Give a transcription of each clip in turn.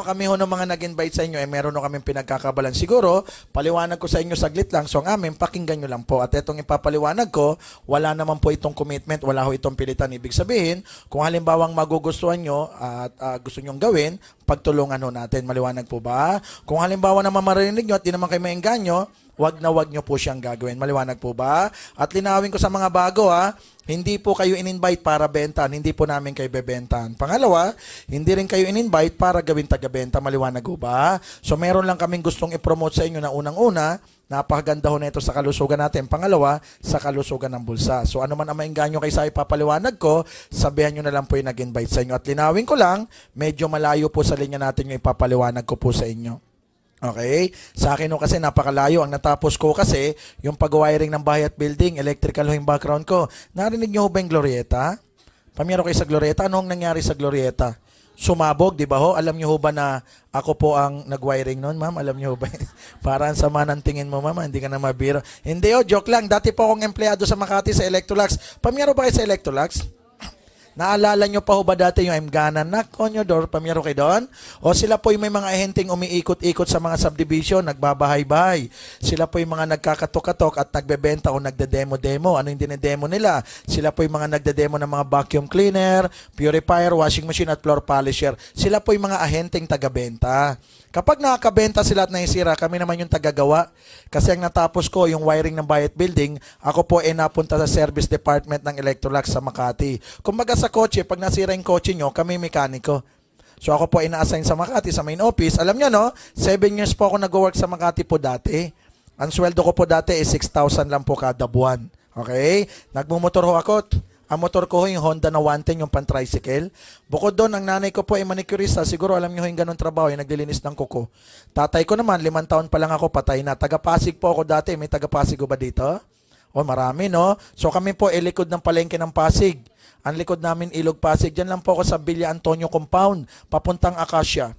kami ho ng mga nag-invite sa inyo, meron ho kaming pinagkakabalan. Siguro, paliwanag ko sa inyo saglit lang. So, ang amin, pakinggan nyo lang po. At itong ipapaliwanag ko, wala naman po itong commitment, wala ho itong pilitan. Ibig sabihin, kung halimbawang magugustuhan nyo at gusto nyong gawin, pagtulungan ho natin. Maliwanag po ba? Kung halimbawa naman marinig nyo at di naman kayo maengganyo, wag nyo po siyang gagawin. Maliwanag po ba? At linawin ko sa mga bago hindi po kayo in-invite para bentan, hindi po namin kayo bebentan. Pangalawa, hindi rin kayo in-invite para gawin taga-benta. Maliwanag po ba? So meron lang kaming gustong i-promote sa inyo na unang-una, napakaganda ho nito sa kalusugan natin. Pangalawa, sa kalusugan ng bulsa. So ano man ang maengganyo kayo sa ipapaliwanag ko, sabihan nyo na lang po yung nag-invite sa inyo. At linawin ko lang, medyo malayo po sa linya natin yung ipapaliwanag ko po sa inyo. Okay? Sa akin ho kasi napakalayo. Ang natapos ko kasi, yung pag-wiring ng bahay at building, electrical ho yung background ko. Narinig nyo ho ba yung Glorieta? Pamiyaro kayo sa Glorieta? Ano ang nangyari sa Glorieta? Sumabog, di ba ho? Alam nyo ho ba na ako po ang nag-wiring noon, ma'am? Alam nyo ho ba? Parang sama ng tingin mo, ma'am. Hindi ka na mabiro. Hindi ho, joke lang. Dati po akong empleyado sa Makati sa Electrolux. Pamiyaro ba kayo sa Electrolux? Naalala nyo pa ho ba dati yung I'm gonna knock on your door? Pamiyaro kayo doon? O sila po yung may mga ahenteng umiikot-ikot sa mga subdivision, nagbabahay-bahay. Sila po yung mga nagkakatok-katok at nagbebenta o nagde-demo-demo. Ano yung dinedemo nila? Sila po yung mga nagde-demo ng mga vacuum cleaner, purifier, washing machine at floor polisher. Sila po yung mga ahenteng taga-benta. Kapag nakakabenta sila at naisira, kami naman yung tagagawa. Kasi ang natapos ko, yung wiring ng Bayet Building, ako po napunta sa service department ng Electrolux sa Makati. Kumbaga sa kotse, pag nasira yung kotse nyo, kami mekaniko. So ako po ina-assign sa Makati, sa main office. Alam nyo no, 7 years po ako nag-work sa Makati po dati. Ang sweldo ko po dati is 6,000 lang po kada buwan. Okay? Nagmumotor ho ako. Ang motor ko ho yung Honda na 110, yung pan-tricycle. Bukod doon, ang nanay ko po ay manicurista. Siguro alam niyo ho yung ganun trabaho, yung naglilinis ng kuko. Tatay ko naman, 5 taon pa lang ako, patay na. Taga-Pasig po ako dati. May taga-Pasig ba dito? O, marami, no? So kami po, likod ng palengke ng Pasig. Ang likod namin, Ilog Pasig. Diyan lang po ako sa Villa Antonio Compound, papuntang Acacia.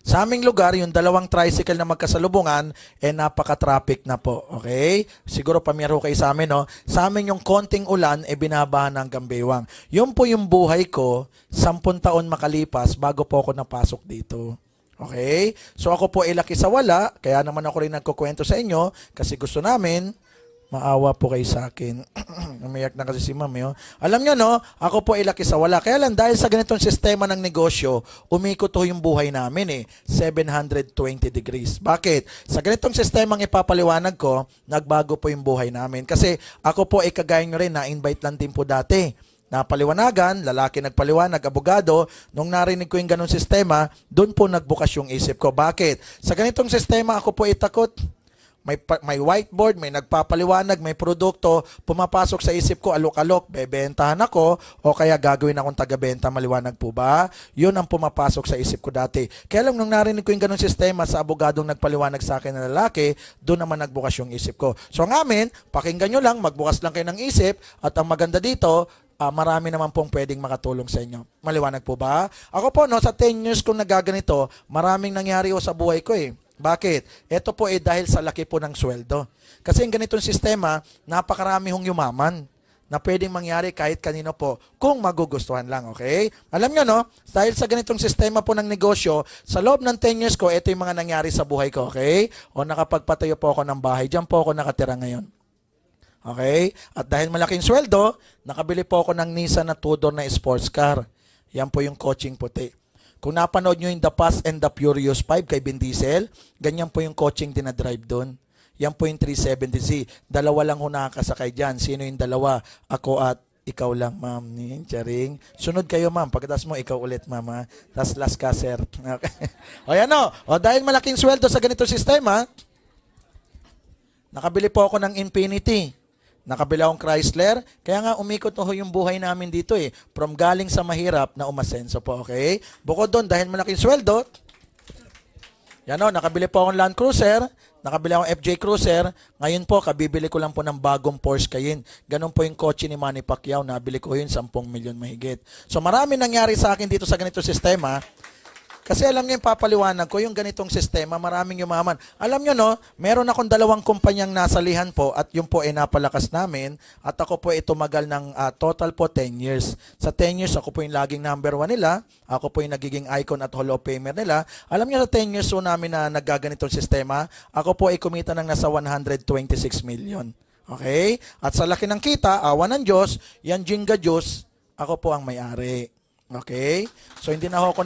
Sa aming lugar, yung 2 tricycle na magkasalubungan, napaka-traffic na po. Okay? Siguro pamiyaro kayo sa amin, no? Sa amin yung konting ulan, binabahan ng Gambiwang. Yun po yung buhay ko, 10 taon makalipas, bago po ako napasok dito. Okay? So ako po laki sa wala, kaya naman ako rin nagkukwento sa inyo, kasi gusto namin, maawa po kayo sa akin. Umiyak na kasi si ma'am. Alam nyo, no? Ako po laki sa wala. Kaya lang, dahil sa ganitong sistema ng negosyo, umikot ho yung buhay namin 720 degrees. Bakit? Sa ganitong sistemang ipapaliwanag ko, nagbago po yung buhay namin. Kasi ako po kagaya nyo rin, na-invite lang din po dati. Napaliwanagan, lalaki nagpaliwanag, abogado, nung narinig ko yung ganong sistema, doon po nagbukas yung isip ko. Bakit? Sa ganitong sistema, ako po takot. May whiteboard, may nagpapaliwanag, may produkto, pumapasok sa isip ko, alok-alok, bebentahan ako, o kaya gagawin akong taga-benta, maliwanag po ba? Yun ang pumapasok sa isip ko dati. Kaya lang nung narinig ko yung ganung sistema sa abogadong nagpaliwanag sa akin na lalaki, doon naman nagbukas yung isip ko. So ang amin, pakinggan nyo lang, magbukas lang kayo ng isip, at ang maganda dito, marami naman pong pwedeng makatulong sa inyo. Maliwanag po ba? Ako po, no, sa 10 years kong nagaganito, maraming nangyari sa buhay ko Bakit? Ito po dahil sa laki po ng sweldo. Kasi yung ganitong sistema, napakarami hong yumaman na pwedeng mangyari kahit kanino po kung magugustuhan lang, okay? Alam nyo, no? Dahil sa ganitong sistema po ng negosyo, sa loob ng 10 years ko, ito yung mga nangyari sa buhay ko, okay? O nakapagpatayo po ako ng bahay. Diyan po ako nakatira ngayon. Okay? At dahil malaking sweldo, nakabili po ako ng Nissan na 2-door na sports car. Yan po yung coaching puti. Kung napanood nyo yung The Fast and the Furious 5 kay Vin Diesel, ganyan po yung coaching dinadrive doon. Yan po yung 370Z. 2 lang ho nakakasakay dyan. Sino yung 2? Ako at ikaw lang, ma'am. Charing. Sunod kayo, ma'am. Pagkatapos mo, ikaw ulit, ma'am. Tapos last ka, sir. Okay. O yan o. O dahil malaking sweldo sa ganito sistema, nakabili po ako ng Infinity. Nakabili akong Chrysler, kaya nga umikot ho yung buhay namin dito From galing sa mahirap na umasenso po, okay? Bukod doon, dahil malaking sweldo, yan nakabili po akong Land Cruiser, nakabili akong FJ Cruiser, ngayon po, kabibili ko lang po ng bagong Porsche Cayenne. Ganun po yung kotse ni Manny Pacquiao, nabili ko yun, 10 milyon mahigit. So marami nangyari sa akin dito sa ganito sistema. Kasi alam niyo yung papaliwanag ko, yung ganitong sistema, maraming yumaman. Alam niyo no, meron akong 2 kumpanyang nasalihan po at yung po ay napalakas namin at ako po ay tumagal ng total po 10 years. Sa 10 years, ako po yung laging number 1 nila. Ako po yung nagiging icon at Hall of Famer nila. Alam niyo sa 10 years po namin na naggaganitong sistema, ako po ay kumita ng nasa 126 million. Okay? At sa laki ng kita, awa ng Diyos, yan Jinga Juice, ako po ang may-ari. Okay? So hindi na ako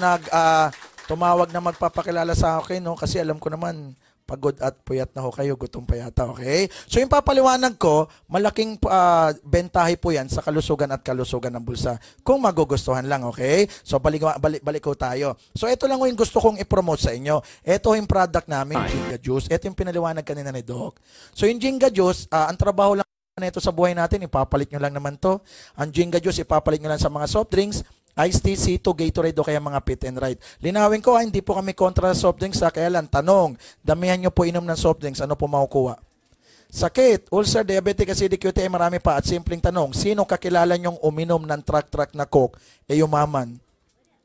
tumawag na magpapakilala sa akin, no? Kasi alam ko naman, pagod at puyat na ho kayo, gutom pa yata, okay? So yung papaliwanag ko, malaking bentahe po yan sa kalusugan at kalusugan ng bulsa. Kung magugustuhan lang, okay? So balik ko tayo. So ito lang yung gusto kong i-promote sa inyo. Ito yung product namin, Jinga Juice. Ito yung pinaliwanag kanina ni Doc. So yung Jinga Juice, ang trabaho lang nito sa buhay natin, ipapalit nyo lang naman to. Ang Jinga Juice, ipapalit nyo lang sa mga soft drinks, Iced tea, C2, Gatorade o kaya mga Fit and Right. Linawin ko, hindi po kami kontra sa soft drinks, kaya lang, tanong, damihan nyo po inom ng soft drinks, ano po makukuha? Sakit, ulcer, diabetic, acidic, UTI, marami pa. At simpleng tanong, sino kakilala nyong uminom ng truck na Coke, yumaman?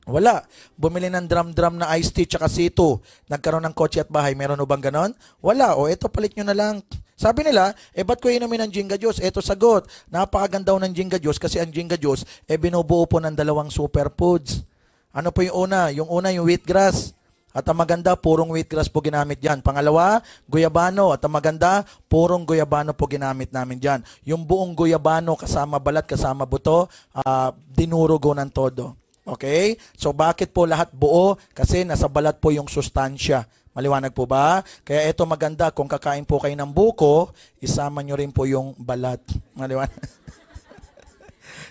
Wala. Bumili ng drum na iced tea tsaka C2. Nagkaroon ng kotse at bahay. Meron o bang ganon? Wala. O eto, palit nyo na lang. Sabi nila, ba't ko inumin ng Jinga Juice? Eto sagot. Napakaganda ng Jinga Juice kasi ang Jinga Juice, binubuo po ng 2 superfoods. Ano po yung una? Yung una, yung wheatgrass. At ang maganda, purong wheatgrass po ginamit dyan. Pangalawa, guyabano. At ang maganda, purong guyabano po ginamit namin dyan. Yung buong guyabano, kasama balat, kasama buto, dinurugo ng todo. Okay? So bakit po lahat buo? Kasi nasa balat po yung sustansya. Maliwanag po ba? Kaya ito maganda, kung kakain po kayo ng buko, isama nyo rin po yung balat. Maliwanag?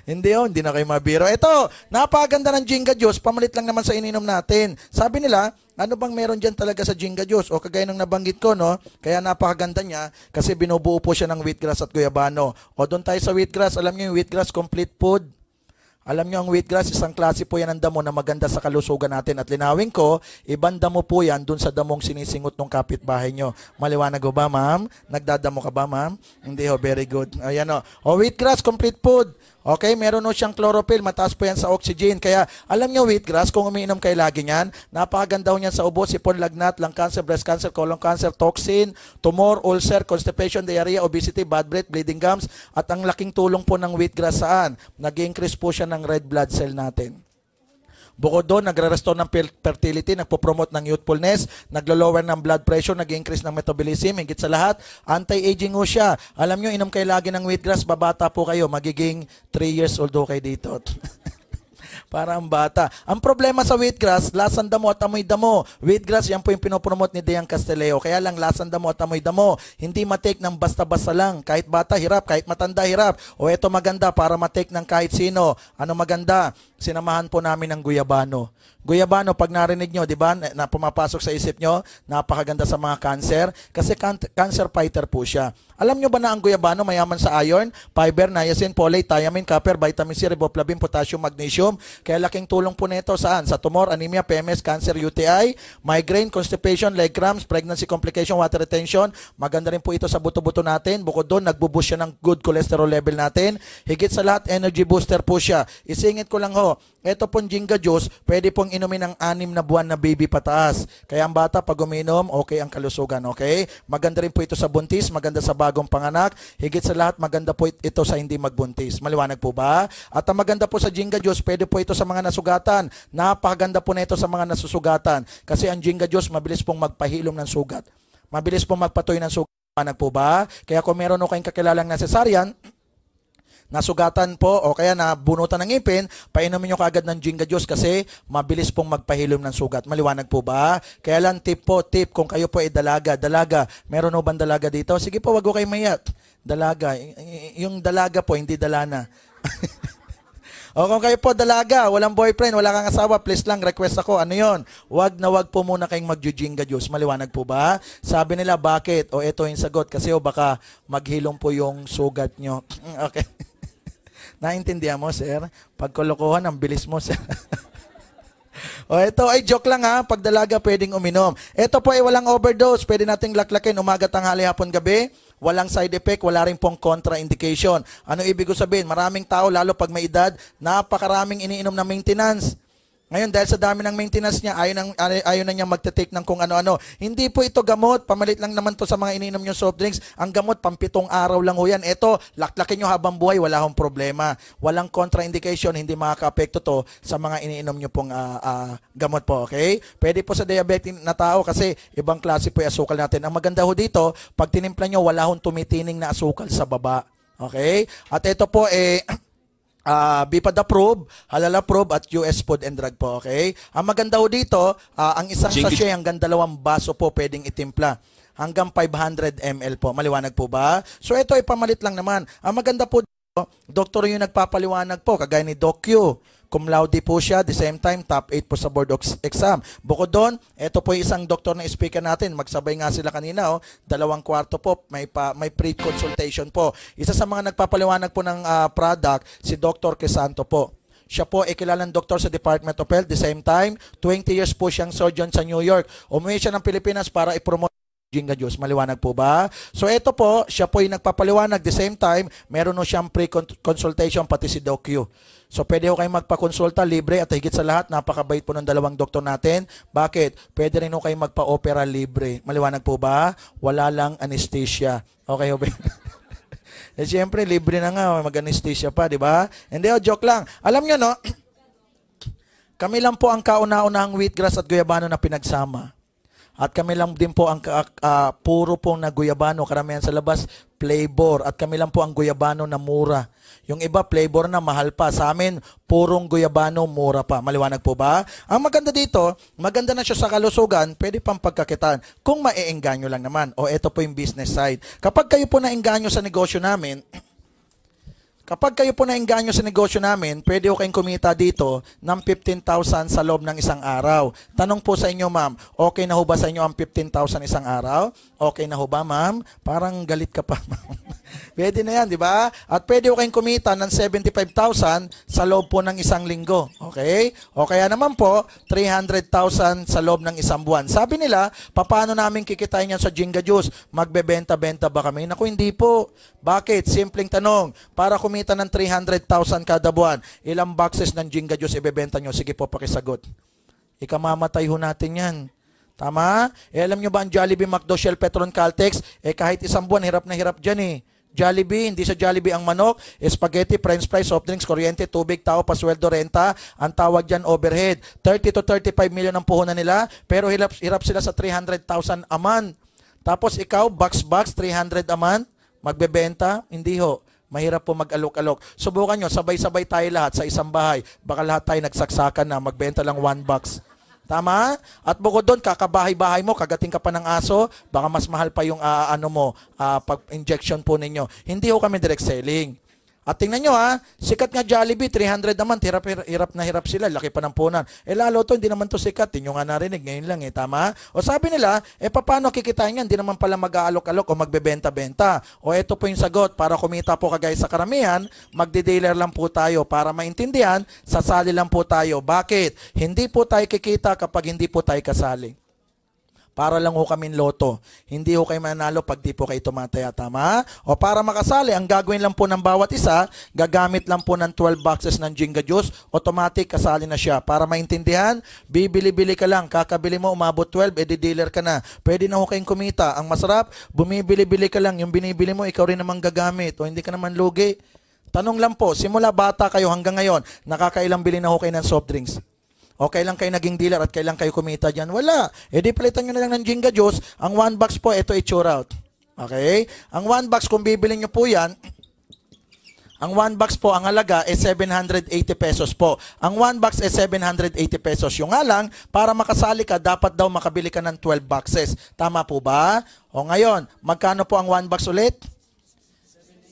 Hindi na kayo mabiro. Ito, napakaganda ng Jinga Juice, pamalit lang naman sa ininom natin. Sabi nila, ano bang meron dyan talaga sa Jinga Juice? O kagaya ng nabanggit ko, no? Kaya napakaganda niya kasi binubuo po siya ng wheatgrass at guyabano. O doon tayo sa wheatgrass, alam niyo yung wheatgrass complete food? Alam nyo, ang wheatgrass, isang klase po yan ng damo na maganda sa kalusugan natin. At linawin ko, ibang damo po yan dun sa damong sinisingot ng kapitbahay nyo. Maliwanag ho ba, ma'am? Nagdadamo ka ba, ma'am? Hindi ho, very good. Ayan o. O, wheatgrass, complete food. Okay, meron o siyang chlorophyll, mataas po yan sa oxygen. Kaya, alam nyo, wheatgrass, kung umiinom kayo lagi niyan, napakaganda ho niyan sa ubo, sipon, lagnat, lung cancer, breast cancer, colon cancer, toxin, tumor, ulcer, constipation, diarrhea, obesity, bad breath, bleeding gums, at ang laking tulong po ng wheatgrass saan? Nag-increase po siya ng red blood cell natin. Bukod doon, nagre-restore ng fertility, nagpo-promote ng youthfulness, naglo-lower ng blood pressure, nag-increase ng metabolism, higit sa lahat, anti-aging ho siya. Alam nyo, inom kayo lagi ng wheatgrass, babata po kayo, magiging 3 years old ho kayo dito. Para ang bata. Ang problema sa wheatgrass, lasang damo at amoy damo. Wheatgrass, yan po yung pinopromote ni Dean Casteleo. Kaya lang, lasang damo at amoy damo. Hindi matake ng basta-basta lang. Kahit bata, hirap. Kahit matanda, hirap. O eto maganda para matake ng kahit sino. Ano maganda? Sinamahan po namin ng guyabano. Guyabano, pag narinig nyo, di ba, na pumapasok sa isip nyo, napakaganda sa mga cancer, kasi cancer fighter po siya. Alam nyo ba na ang guyabano mayaman sa iron, fiber, niacin, folate, thiamine, copper, vitamin C, riboflavin, potassium, magnesium. Kaya laking tulong po nito saan? Sa tumor, anemia, PMS, cancer, UTI, migraine, constipation, leg cramps, pregnancy complication, water retention. Maganda rin po ito sa buto-buto natin. Bukod doon, nagbo-boost siya ng good cholesterol level natin. Higit sa lahat, energy booster po siya. Isingit ko lang ho, ito pong Jinga Juice, pwede pong inumin ng 6 na buwan na baby pataas. Kaya ang bata pag uminom, okay ang kalusugan, okay? Maganda rin po ito sa buntis, maganda sa bagong panganak. Higit sa lahat, maganda po ito sa hindi magbuntis. Maliwanag po ba? At ang maganda po sa Jinga Juice, pwede po ito sa mga nasugatan. Napakaganda po nito sa mga nasusugatan. Kasi ang Jinga Juice, mabilis pong magpahilom ng sugat. Mabilis pong magpatoy ng sugat. Maliwanag po ba? Kaya kung meron o kayong kakilalang na cesarean, nasugatan po o kaya nabunutan ng ngipin, painumin nyo kaagad ng Jinga Juice kasi mabilis pong magpahilom ng sugat. Maliwanag po ba? Kaya lang tip, kung kayo po ay dalaga, meron o bang dalaga dito? Sige po, wag ko kayo mayat. Dalaga. Yung dalaga po, hindi dalana. O kung kayo po dalaga, walang boyfriend, wala kang asawa, please lang, request ako. Ano yon? Wag na wag po muna kayong mag-Jinga Juice. Maliwanag po ba? Sabi nila, bakit? O ito yung sagot. Kasi baka maghilom po yung sugat nyo. Okay. Naintindihan mo, sir? Pagkolokohan, ang bilis mo, sir. O ito ay joke lang ha, pag dalaga pwedeng uminom. Ito po ay walang overdose, pwede nating laklakin umaga, tanghali, hapon, gabi. Walang side effect, wala rin pong contraindication. Ano ibig ko sabihin? Maraming tao, lalo pag may edad, napakaraming iniinom na maintenance. Ngayon, dahil sa dami ng maintenance niya, ayaw na niya magte-take ng kung ano-ano. Hindi po ito gamot. Pamalit lang naman to sa mga iniinom nyo soft drinks. Ang gamot, pampitong araw lang ho yan. Ito, laklakin nyo habang buhay, wala hong problema. Walang contraindication, hindi makaka-apekto to sa mga iniinom nyo pong gamot po, okay? Pwede po sa diabetic na tao kasi ibang klase po yung asukal natin. Ang maganda ho dito, pag tinimpla nyo, wala hong tumitining na asukal sa baba. Okay? At ito po, BIPAD approved, halal approved at US Food and Drug po, okay? Ang maganda ho dito, ang isang sachet hanggang 2 baso po pwedeng itimpla. Hanggang 500 ml po. Maliwanag po ba? So ito ay pamalit lang naman. Ang maganda po dito, doktor yung nagpapaliwanag po, kagaya ni Doc Q. Cum laude po siya, the same time, top 8 po sa board exam. Bukod doon, ito po yung isang doktor na speaker natin. Magsabay nga sila kanina, 2 kwarto po, may pre-consultation po. Isa sa mga nagpapaliwanag po ng product, si Dr. Crisanto po. Siya po ay kilalang doktor sa Department of Health. The same time, 20 years po siyang surgeon sa New York. Umuwi siya ng Pilipinas para i-promote Jinga Juice. Maliwanag po ba? So ito po, siya po yung nagpapaliwanag. The same time, meron no siyang pre-consultation pati si Doc Q. So pwede ho kayong magpakonsulta, libre at higit sa lahat, napakabait po ng 2 doktor natin. Bakit? Pwede rin ho kayong magpa-opera libre. Maliwanag po ba? Wala lang anesthesia. Okay ho ba? Eh siyempre, libre na nga, mag-anesthesia pa, di ba? Hindi, joke lang. Alam nyo, no? Kami lang po ang kauna-unahang wheatgrass at guyabano na pinagsama. At kami lang din po ang puro pong na guyabano, karamihan sa labas, flavor. At kami lang po ang guyabano na mura. Yung iba, flavor na, mahal pa. Sa amin, purong guyabano, mura pa. Maliwanag po ba? Ang maganda dito, maganda na siya sa kalusugan, pwede pang pagkakitaan. Kung maiengganyo lang naman. O ito po yung business side. Kapag kayo po naengganyo sa negosyo namin, pwede ko kayong kumita dito ng 15,000 sa loob ng isang araw. Tanong po sa inyo, ma'am, okay na ho ba sa inyo ang 15,000 isang araw? Okay na ho ba, ma'am? Parang galit ka pa, ma'am. Pwede na yan, di ba? At pwede ko kayong kumita ng 75,000 sa loob po ng isang linggo. Okay? O kaya naman po, 300,000 sa loob ng isang buwan. Sabi nila, paano namin kikitain yan sa Jinga Juice? Magbebenta-benta ba kami? Naku, hindi po. Bakit? Simpleng tanong. Para kumita ng 300,000 kada buwan, ilang boxes ng Jinga Juice ibebenta nyo? Sige po, pakisagot. Ikamamatay ho natin yan. Tama? Alam nyo ba ang Jollibee, McDo, Shell, Petron, Caltex? Kahit isang buwan, hirap na hirap dyan eh. Jollibee, hindi sa Jollibee ang manok, spaghetti, french fries, soft drinks, kuryente, tubig, tao, pasweldo, renta, ang tawag dyan overhead. 30 to 35 million ang puhunan nila, pero hirap sila sa 300,000 a month. Tapos ikaw, box, 300 a month, magbebenta? Hindi ho. Mahirap po mag-alok-alok. Subukan nyo, sabay-sabay tayo lahat sa isang bahay. Baka lahat tayo nagsaksakan na, magbenta lang 1 box. Tama? At bukod doon, kakabahay-bahay mo, kagating ka pa ng aso, baka mas mahal pa yung pag-injection po ninyo. Hindi ho kami direct selling. At tingnan nyo sikat nga Jollibee, 300 naman, hirap na hirap sila, laki pa ng punan. Lalo to, hindi naman to sikat, tinyo nga narinig, ngayon lang tama? O sabi nila, paano kikitain yan? Hindi naman pala mag-aalok-alok o magbebenta-benta. O ito po yung sagot, para kumita po kagaya sa karamihan, magde-dealer lang po tayo. Para maintindihan, sasali lang po tayo. Bakit? Hindi po tayo kikita kapag hindi po tayo kasali. Para lang ho kami loto. Hindi ho kayo mananalo pag di po kayo tumataya, tama? O para makasali, ang gagawin lang po ng bawat isa, gagamit lang po ng 12 boxes ng Jinga Juice, automatic kasali na siya. Para maintindihan, bibili-bili ka lang, kakabili mo, umabot 12, edi-dealer ka na. Pwede na ho kayong kumita. Ang masarap, bumibili-bili ka lang, yung binibili mo, ikaw rin naman gagamit, o hindi ka naman lugi. Tanong lang po, simula bata kayo hanggang ngayon, nakakailang bili na ho kayo ng soft drinks? O kailan kayo naging dealer at kailan kayo kumita dyan? Wala. Di palitan nyo na lang ng Jinga Juice. Ang 1 box po, ito i-chore out. Okay? Ang 1 box, kung bibili nyo po yan, ang 1 box po, ang halaga 780 pesos po. Ang 1 box 780 pesos. Yung nga lang, para makasali ka, dapat daw makabili ka ng 12 boxes. Tama po ba? O ngayon, magkano po ang 1 box ulit?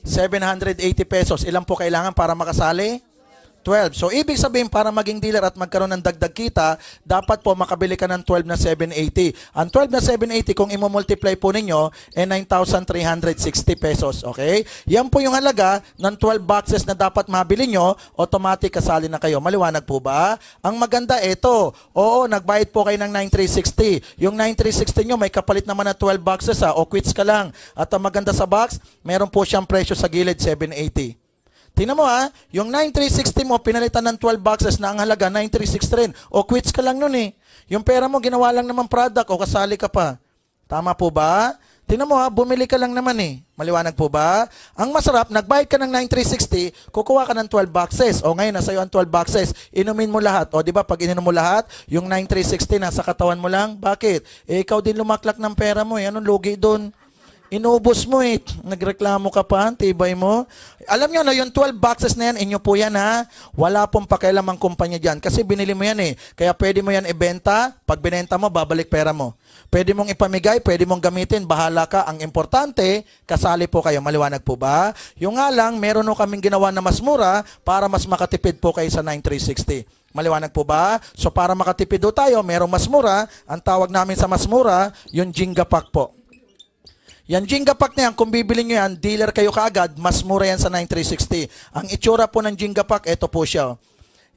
780 pesos. Ilan po kailangan para makasali? 12. So, ibig sabihin, para maging dealer at magkaroon ng dagdag kita, dapat po makabili ka ng 12 na 780. Ang 12 na 780, kung imumultiply po ninyo, 9,360 pesos. Okay? Yan po yung halaga ng 12 boxes na dapat mabili nyo, automatic kasali na kayo. Maliwanag po ba? Ang maganda, ito. Oo, nagbayad po kayo ng 9,360. Yung 9,360 nyo, may kapalit naman na 12 boxes o quits ka lang. At ang maganda sa box, meron po siyang presyo sa gilid, 780. Tingnan mo ha, yung 9360 mo, pinalitan ng 12 boxes na ang halaga, 9360 rin. O quits ka lang nun eh. Yung pera mo, ginawa lang naman product o kasali ka pa. Tama po ba? Tingnan mo ha, bumili ka lang naman eh. Maliwanag po ba? Ang masarap, nagbayad ka ng 9360, kukuha ka ng 12 boxes. O ngayon, nasa iyo ang 12 boxes, inumin mo lahat. O di ba pag ininom mo lahat, yung 9360 nasa katawan mo lang. Bakit? Eh, ikaw din lumaklak ng pera mo eh. Anong lugi doon? Inubos mo eh. Nagreklamo ka pa, tibay mo. Alam nyo na, yung 12 boxes na yan, inyo po yan ha. Wala pong pakialam ang kumpanya dyan. Kasi binili mo yan eh. Kaya pwede mo yan ibenta. Pag binenta mo, babalik pera mo. Pwede mong ipamigay, pwede mong gamitin. Bahala ka. Ang importante, kasali po kayo. Maliwanag po ba? Yung nga lang, meron o kaming ginawa na mas mura para mas makatipid po kayo sa 9360. Maliwanag po ba? So para makatipid do tayo, merong mas mura. Ang tawag namin sa mas mura, yung Jenga Pack po. Yan Jenga Pack na yan, kung bibili nyo yan, dealer kayo kaagad, mas mura yan sa 9360. Ang itsura po ng Jenga Pack, ito po siya.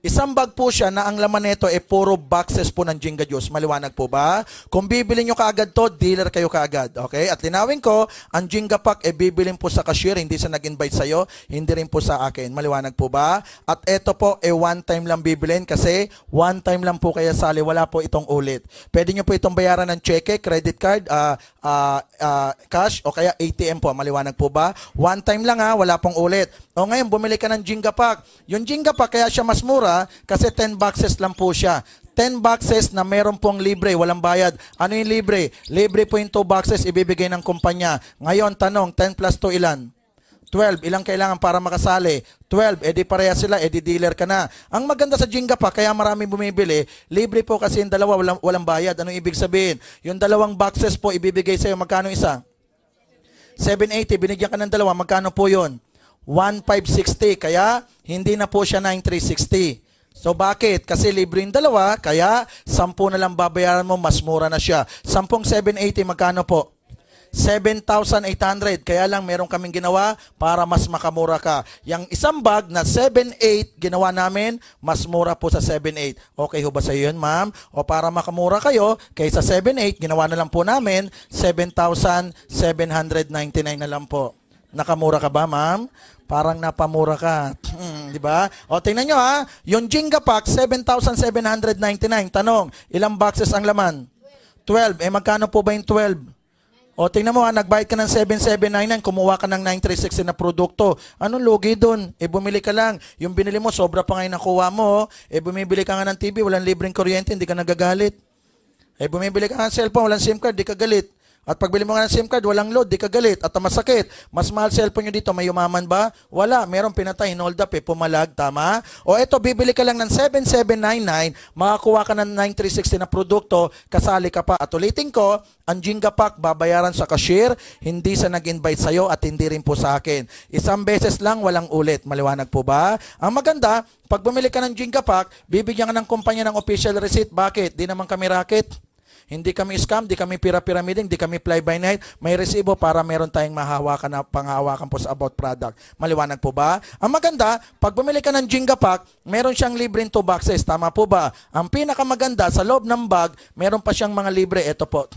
Isang bag po siya na ang laman nito ay puro boxes po ng Jenga Juice. Maliwanag po ba? Kung bibili nyo kaagad to, dealer kayo kaagad. Okay? At linawin ko, ang Jenga Pack ay bibilin po sa cashier, hindi sa nag-invite sa'yo, hindi rin po sa akin. Maliwanag po ba? At ito po ay one time lang bibilin kasi one time lang po kaya sali, wala po itong ulit. Pwede nyo po itong bayaran ng cheque, credit card, cash o kaya ATM po. Maliwanag po ba? One time lang ha, wala pong ulit. O ngayon, bumili ka ng Jenga Pack. Yung Jenga Pack kaya siya mas mura kasi 10 boxes lang po siya. 10 boxes na meron pong libre, walang bayad. Ano yung libre? Libre po yung 2 boxes ibibigay ng kumpanya. Ngayon, tanong, 10 plus 2 ilan? 12. Ilang kailangan para makasali? 12. Edi pareha sila, edi dealer ka na. Ang maganda sa Jenga Pack, kaya maraming bumibili, libre po kasi yung dalawa, walang bayad. Anong ibig sabihin? Yung 2 boxes po ibibigay sa'yo, magkano isa? 780. Binigyan ka ng 2, magkano po yun? 1,560. Kaya, hindi na po siya 9,360. So, bakit? Kasi libre yung 2, kaya 10 na lang babayaran mo, mas mura na siya. 10 780, magkano po? 7,800. Kaya lang, meron kaming ginawa para mas makamura ka. Yang isang bag na 7,800, ginawa namin, mas mura po sa 7,800. Okay ho ba sa yun, ma'am? O para makamura kayo, kaysa 7,800, ginawa na lang po namin, 7,799 na lang po. Nakamura ka ba, ma'am? Parang napamura ka. Di ba? O, tingnan nyo ha. Yung Jenga Pack, 7,799. Tanong, ilang boxes ang laman? 12. Eh, magkano po ba yung 12? O, tingnan mo ha. Nagbayad ka ng 7,799. Kumuha ka ng 9,360 na produkto. Anong lugi dun? Eh, bumili ka lang. Yung binili mo, sobra pa ngayon nakuha mo. Eh, bumibili ka nga ng TV, walang libreng kuryente, hindi ka nagagalit. Eh, bumibili ka ng cellphone, walang SIM card, di ka galit. At pagbili mo nga ng SIM card, walang load, di ka galit. At masakit. Mas mahal cellphone nyo dito, may umaman ba? Wala. Merong pinatay, hold up eh, pumalag, tama? O eto, bibili ka lang ng 7,799, makakuha ka ng 9,360 na produkto, kasali ka pa. At ulitin ko, ang Jenga Pack, babayaran sa cashier, hindi sa nag-invite sa'yo at hindi rin po sa akin. Isang beses lang, walang ulit. Maliwanag po ba? Ang maganda, pag bumili ka ng Jenga Pack, bibigyan ka ng kumpanya ng official receipt. Bakit? Di naman kami racket. Hindi kami scam, di kami pira-pyramiding, di kami fly-by-night. May resibo para meron tayong mahawakan na panghawakan po sa about product. Maliwanag po ba? Ang maganda, pag bumili ka ng Jenga Pack, meron siyang libreng 2 boxes. Tama po ba? Ang pinakamaganda, sa loob ng bag, meron pa siyang mga libre. Ito po.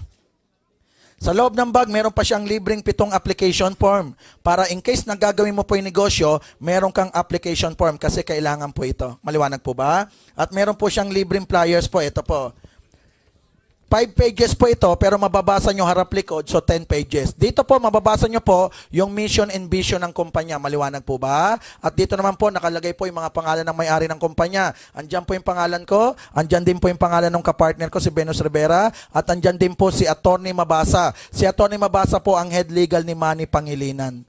Sa loob ng bag, meron pa siyang libreng 7 application form. Para in case na gagawin mo po yung negosyo, meron kang application form kasi kailangan po ito. Maliwanag po ba? At meron po siyang libreng flyers po. Ito po. 5 pages po ito, pero mababasa nyo harap likod, so 10 pages. Dito po, mababasa nyo po yung mission and vision ng kumpanya. Maliwanag po ba? At dito naman po, nakalagay po yung mga pangalan ng may-ari ng kumpanya. Andyan po yung pangalan ko, andyan din po yung pangalan ng kapartner ko, si Venus Rivera, at andyan din po si Attorney Mabasa. Si Attorney Mabasa po ang head legal ni Manny Pangilinan.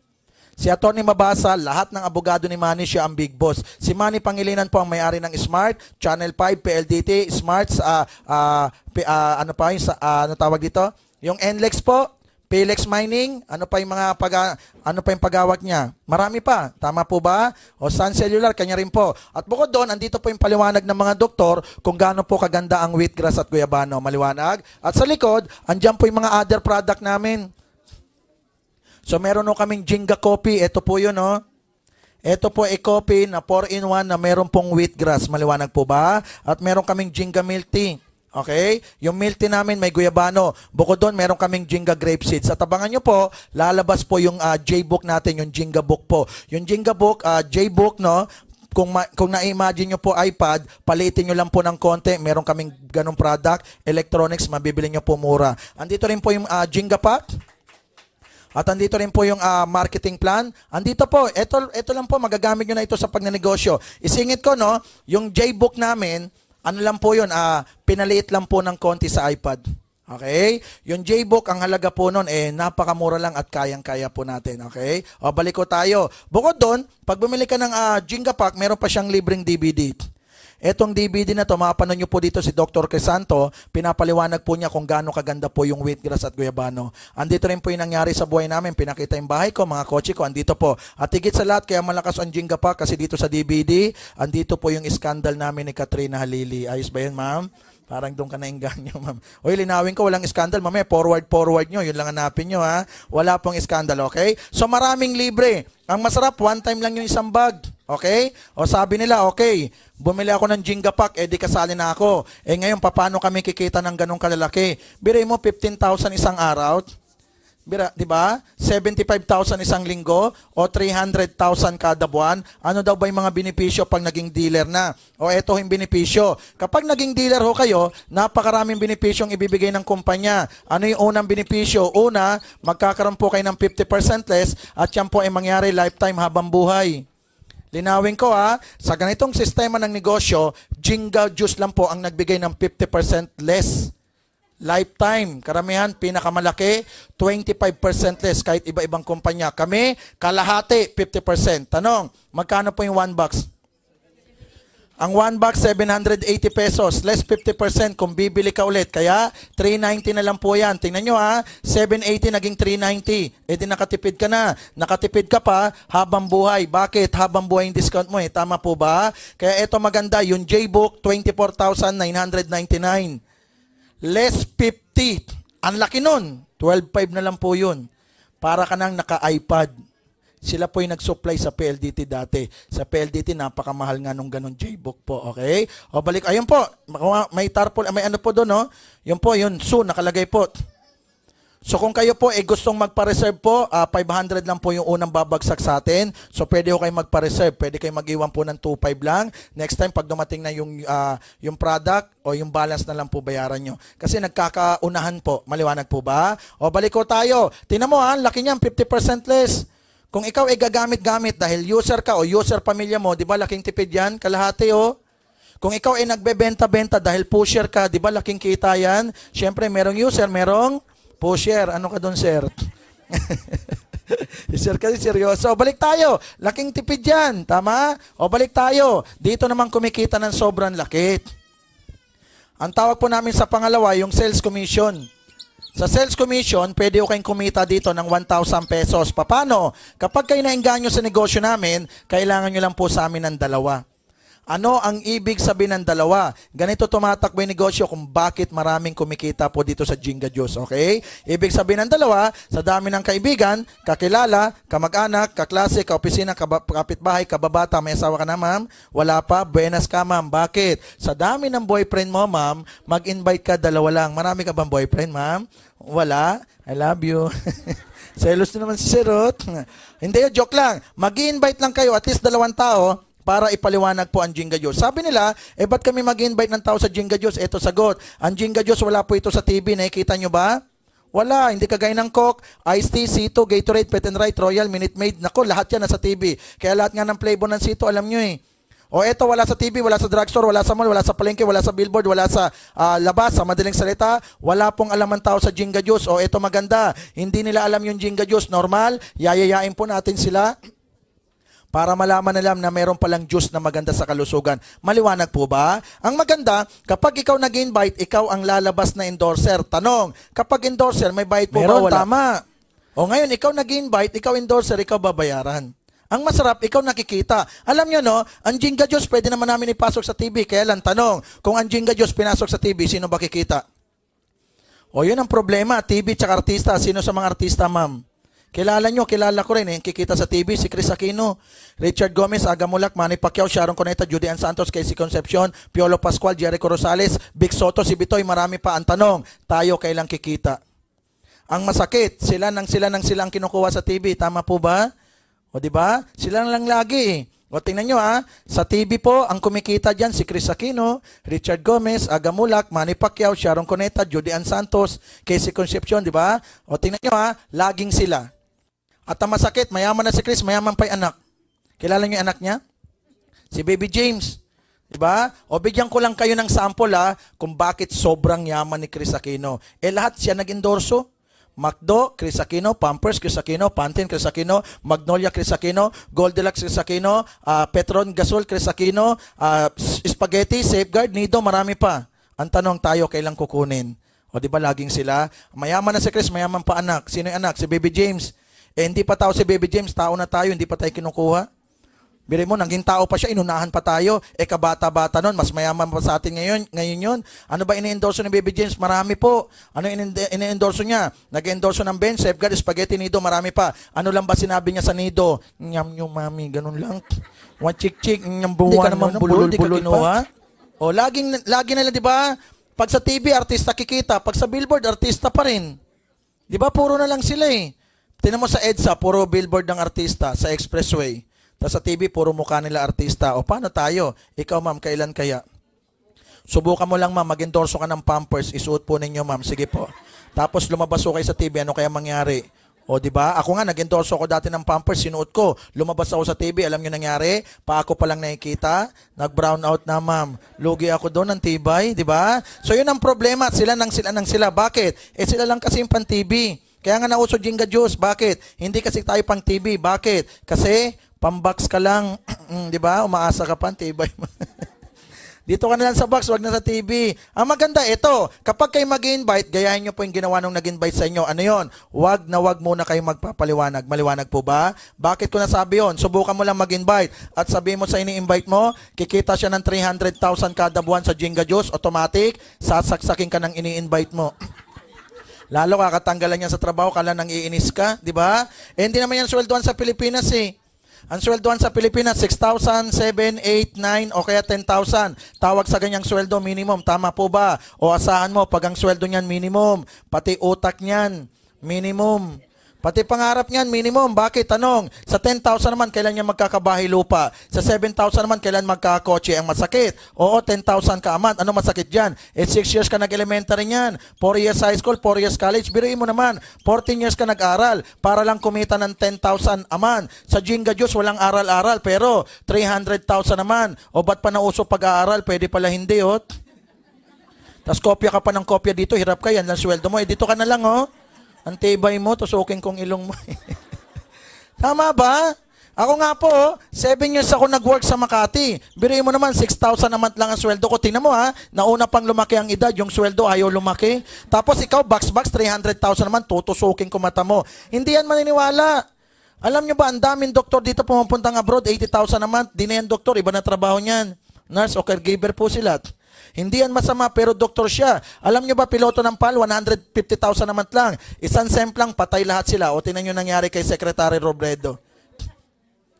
Si Atty. Mabasa, lahat ng abogado ni Manny, siya ang big boss. Si Manny Pangilinan po ang may-ari ng Smart, Channel 5, PLDT, Smarts, ano pa yung, ano tawag dito? Yung NLEX po, PLEX Mining, ano pa yung pagawak niya? Marami pa, tama po ba? O Sun Cellular, kanya rin po. At bukod doon, andito po yung paliwanag ng mga doktor kung gaano po kaganda ang wheatgrass at guyabano. Maliwanag. At sa likod, andyan po yung mga other product namin. So, meron no kaming Jenga Coffee. Ito po yun, no? Ito po ay coffee na 4-in-1 na meron pong wheatgrass. Maliwanag po ba? At meron kaming Jenga Milk Tea. Okay? Yung milk tea namin may guyabano. Bukod doon, meron kaming Jinga grape seeds. At abangan nyo po, lalabas po yung J-book natin, yung Jinga book po. Yung Jinga book, J-book, no? Kung na-imagine nyo po iPad, palitin nyo lang po ng konti. Meron kaming ganong product. Electronics, mabibili nyo po mura. Andito rin po yung Jinga pack. At andito rin po yung marketing plan. Andito po, ito lang po, magagamit nyo na ito sa pagnenegosyo. Isingit ko, no? Yung J-book namin, ano lang po yun, pinaliit lang po ng konti sa iPad. Okay? Yung J-book, ang halaga po nun, napakamura lang at kayang-kaya po natin. Okay? O, balik ko tayo. Bukod doon, pag bumili ka ng Jinga Pack, meron pa siyang libreng DVD. Etong DVD na to, mapanood nyo po dito si Dr. Crisanto, pinapaliwanag po niya kung gaano kaganda po yung wheatgrass at guyabano. Andito rin po yung nangyari sa buhay namin, pinakita yung bahay ko, mga kotse ko, andito po. At higit sa lahat, kaya malakas ang Jinga Pack kasi dito sa DVD, andito po yung scandal namin ni Katrina Halili. Ayos ba yun, ma'am? Parang doon ka nainganyo, ma'am. Uy, linawin ko, walang scandal. Mamaya, forward nyo. Yun lang hanapin nyo, ha? Wala pong scandal, okay? So, maraming libre. Ang masarap, one time lang yung isang bag. Okay? O sabi nila, okay, bumili ako ng Jinga Pack, di kasali na ako. Ngayon, paano kami kikita ng ganong kalalaki? Biray mo, 15,000 isang araw. Bira, di ba? 75,000 isang linggo o 300,000 kada buwan. Ano daw ba yung mga benepisyo pag naging dealer na? O eto yung benepisyo. Kapag naging dealer ho kayo, napakaraming benepisyong ibibigay ng kumpanya. Ano yung unang benepisyo? Una, magkakaroon po kayo ng 50% less at yan po ay mangyari lifetime habang buhay. Linawin ko sa ganitong sistema ng negosyo, Jinga Juice lang po ang nagbigay ng 50% less. Lifetime, karamihan, pinakamalaki, 25% less kahit iba-ibang kumpanya. Kami, kalahati, 50%. Tanong, magkano po yung 1 box? Ang 1 box, 780 pesos, less 50% kung bibili ka ulit. Kaya, 390 na lang po yan. Tingnan nyo 780 naging 390. Di nakatipid ka na. Nakatipid ka pa habang buhay. Bakit? Habang buhay yung discount mo Tama po ba? Kaya ito maganda, yung J-book, 24,999. Less 50. Ang laki nun. 12.5 na lang po yun. Para ka nang naka-iPad. Sila po yung nag-supply sa PLDT dati. Sa PLDT, napakamahal nga nung ganun J-book po. Okay? O balik. Ayun po. May tarpaulin. May ano po doon, no? Yun po, yun. Soon, nakalagay po. So kung kayo po gustong magpa-reserve po, 500 lang po yung unang babagsak sa atin. So pwede ho kayo magpa-reserve. Pwede kayo mag-iwan po ng 2.5 lang. Next time, pag dumating na yung product o yung balance na lang po bayaran nyo. Kasi nagkakaunahan po. Maliwanag po ba? O balik ko tayo. Tingnan mo laki niyan, 50% less. Kung ikaw gagamit-gamit dahil user ka o user pamilya mo, di ba laking tipid yan? Kalahati Kung ikaw nagbebenta-benta dahil pusher ka, di ba laking kita yan? Siyempre, merong user, merong pusher. Ano ka doon, sir? Sir kasi seryoso. Balik tayo. Laking tipid yan. Tama? O balik tayo. Dito naman kumikita ng sobrang laki. Ang tawag po namin sa pangalawa, yung sales commission. Sa sales commission, pwede kayong kumita dito ng 1,000 pesos. Paano? Kapag kayo nainganyo sa negosyo namin, kailangan nyo lang po sa amin ng 2. Ano ang ibig sabihin ng 2? Ganito tumatakbo yung negosyo kung bakit maraming kumikita po dito sa Jinga Juice, okay? Ibig sabihin ng 2, sa dami ng kaibigan, kakilala, kamag-anak, kaklase, kaopisina, kapitbahay, kababata, may asawa ka na, ma'am? Wala pa? Buenas ka, ma'am. Bakit? Sa dami ng boyfriend mo, ma'am, mag-invite ka 2 lang. Marami ka bang boyfriend, ma'am? Wala? I love you. Selos na naman si Sirot. Hindi, joke lang. Mag-invite lang kayo, at least 2 tao, para ipaliwanag po ang Jinga Juice. Sabi nila, ba't kami mag-invite ng tao sa Jinga Juice? Ito sagot. Ang Jinga Juice, wala po ito sa TV. Nakikita nyo ba? Wala. Hindi kagaya ng Coke, Iced Tea, Cito, Gatorade, Pet n Right, Royal, Minute Maid. Nako, lahat yan nasa TV. Kaya lahat nga ng flavor ng Cito, alam nyo O eto, wala sa TV, wala sa drugstore, wala sa mall, wala sa palengke, wala sa billboard, wala sa labas, sa madaling salita. Wala pong alam ang tao sa Jinga Juice. O eto maganda. Hindi nila alam yung Jinga Juice. Normal, yayayain po natin sila para malaman nila na meron palang juice na maganda sa kalusugan. Maliwanag po ba? Ang maganda, kapag ikaw nag-invite, ikaw ang lalabas na endorser. Tanong, kapag endorser, may bayad po Meron, ba? Tama. O ngayon, ikaw nag-invite, ikaw endorser, ikaw babayaran. Ang masarap, ikaw nakikita. Alam nyo, no, ang Jinga Juice, pwede naman namin ipasok sa TV. Kaya lang, tanong, kung ang Jinga Juice pinasok sa TV, sino ba kikita? O yun ang problema, TV tsaka artista. Sino sa mga artista, ma'am? Kilala nyo, kilala ko rin. Kikita sa TV, si Chris Aquino, Richard Gomez, Aga Mulak, Manny Pacquiao, Sharon Cuneta, Judy Ann Santos, Casey Concepcion, Piolo Pascual, Jericho Rosales, Vic Soto, si Bitoy, marami pa. Ang tanong, tayo kailang kikita? Ang masakit, sila ang kinukuha sa TV. Tama po ba? O di ba? Sila lang lagi eh. O tingnan nyo sa TV po, ang kumikita dyan si Chris Aquino, Richard Gomez, Aga Mulak, Manny Pacquiao, Sharon Cuneta, Judy Ann Santos, Casey Concepcion, di ba? O tingnan nyo laging sila. At ang masakit, mayaman na si Chris, mayaman pa yung anak. Kilala nyo yung anak niya? Si Baby James. Di ba? O bigyan ko lang kayo ng sample kung bakit sobrang yaman ni Chris Aquino. Lahat siya nag-endorso. McDo, Chris Aquino, Pampers, Chris Aquino, Pantene, Chris Aquino, Magnolia, Chris Aquino, Goldilocks, Chris Aquino, Petron Gasol, Chris Aquino, Spaghetti, Safeguard, Nido, marami pa. Ang tanong tayo, kailang kukunin? O di ba laging sila? Mayaman na si Chris, mayaman pa anak. Sino yung anak? Si Baby James. Hindi pa tao si Baby James, tao na tayo, hindi pa tayo kinukuha. Bire mo, naging tao pa siya, inunahan pa tayo. Kabata-bata nun, mas mayaman pa sa atin ngayon yun. Ano ba ini-endorso ni Baby James? Marami po. Ano ini-endorso niya? Nag-endorso ng Ben, Safeguard, Spaghetti, Nido, marami pa. Ano lang ba sinabi niya sa Nido? Nyam yung mami, ganun lang. One chick-chick, nyam buwan. Hindi ka naman bulol-bulol pa. O, lagi nila, di ba? Pag sa TV, artista kikita. Pag sa billboard, artista pa rin. Di ba? Puro na lang sila eh. Tinan mo sa EDSA, puro billboard ng artista sa expressway. Tapos sa TV, puro mukha nila artista. O paano tayo? Ikaw ma'am, kailan kaya? Subukan mo lang ma'am, mag-endorso ka ng Pampers, isuot po ninyo ma'am, sige po. Tapos lumabas ko kayo sa TV, ano kaya mangyari? O di ba? Ako nga, nag-endorso ako dati ng Pampers, sinuot ko. Lumabas ako sa TV, alam nyo nangyari? Pa ako pa lang nakikita, nag-brown out na ma'am. Lugi ako doon ng tibay, di ba? So yun ang problema, sila. Bakit? Sila lang kasi yung pan-TV. Kaya nga nauso Jinga Juice, bakit? Hindi kasi tayo pang TV, bakit? Kasi pambox ka lang, di ba? Umaasa ka pa, tibay mo. Dito ka na lang sa box, wag na sa TV. Ang maganda, ito, kapag kayo mag-invite, gayahin nyo po yung ginawa nung nag-invite sa inyo. Ano yon? Wag muna kayo magpapaliwanag. Maliwanag po ba? Bakit ko nasabi yon? Subukan mo lang mag-invite at sabihin mo sa ini-invite mo, kikita siya ng 300,000 kada buwan sa Jinga Juice, automatic, sasaksakin ka ng ini-invite mo. Lalo kakatanggalan niya sa trabaho, kala nang iinis ka, di ba? Hindi naman yan sweldoan sa Pilipinas eh. Ang sweldoan sa Pilipinas, 6,000, 7, 8, 9, o kaya 10,000. Tawag sa ganyang sweldo, minimum. Tama po ba? O asahan mo, pag ang sweldo niyan, minimum. Pati utak niyan, minimum. Pati pangarap niyan, minimum. Bakit? Tanong, sa 10,000 naman, kailan niya magkakabahay lupa? Sa 7,000 naman, kailan magkakotse? Ang masakit. Oo, 10,000 ka a month. Ano masakit dyan? 6 years ka nag-elementary niyan. 4 years high school, 4 years college. Biruin mo naman, 14 years ka nag-aral para lang kumita ng 10,000 a month. Sa Jinga Juice, walang aral-aral. Pero 300,000 naman. O ba't pa nauso pag-aaral? Pwede pala hindi, oh. Tapos kopya ka pa ng kopya dito, hirap ka yan lang sweldo mo. Dito ka na lang, oh. Ang tibay mo, tusukin kong ilong mo. Tama ba? Ako nga po, 7 years ako nag-work sa Makati. Biruin mo naman, 6,000 a month lang ang sweldo ko. Tingnan mo nauna pang lumaki ang edad, yung sweldo ayaw lumaki. Tapos ikaw, box, 300,000 naman, tutusukin ko mata mo. Hindi yan maniniwala. Alam nyo ba, ang daming doktor dito pumupuntang abroad, 80,000 a month. Di na yan doktor, iba na trabaho niyan. Nurse o caregiver po sila. Hindi yan masama, pero doktor siya. Alam nyo ba, piloto ng PAL, 150,000 naman lang. Isang semplang, patay lahat sila. O tinan nyo nangyari kay Secretary Robredo.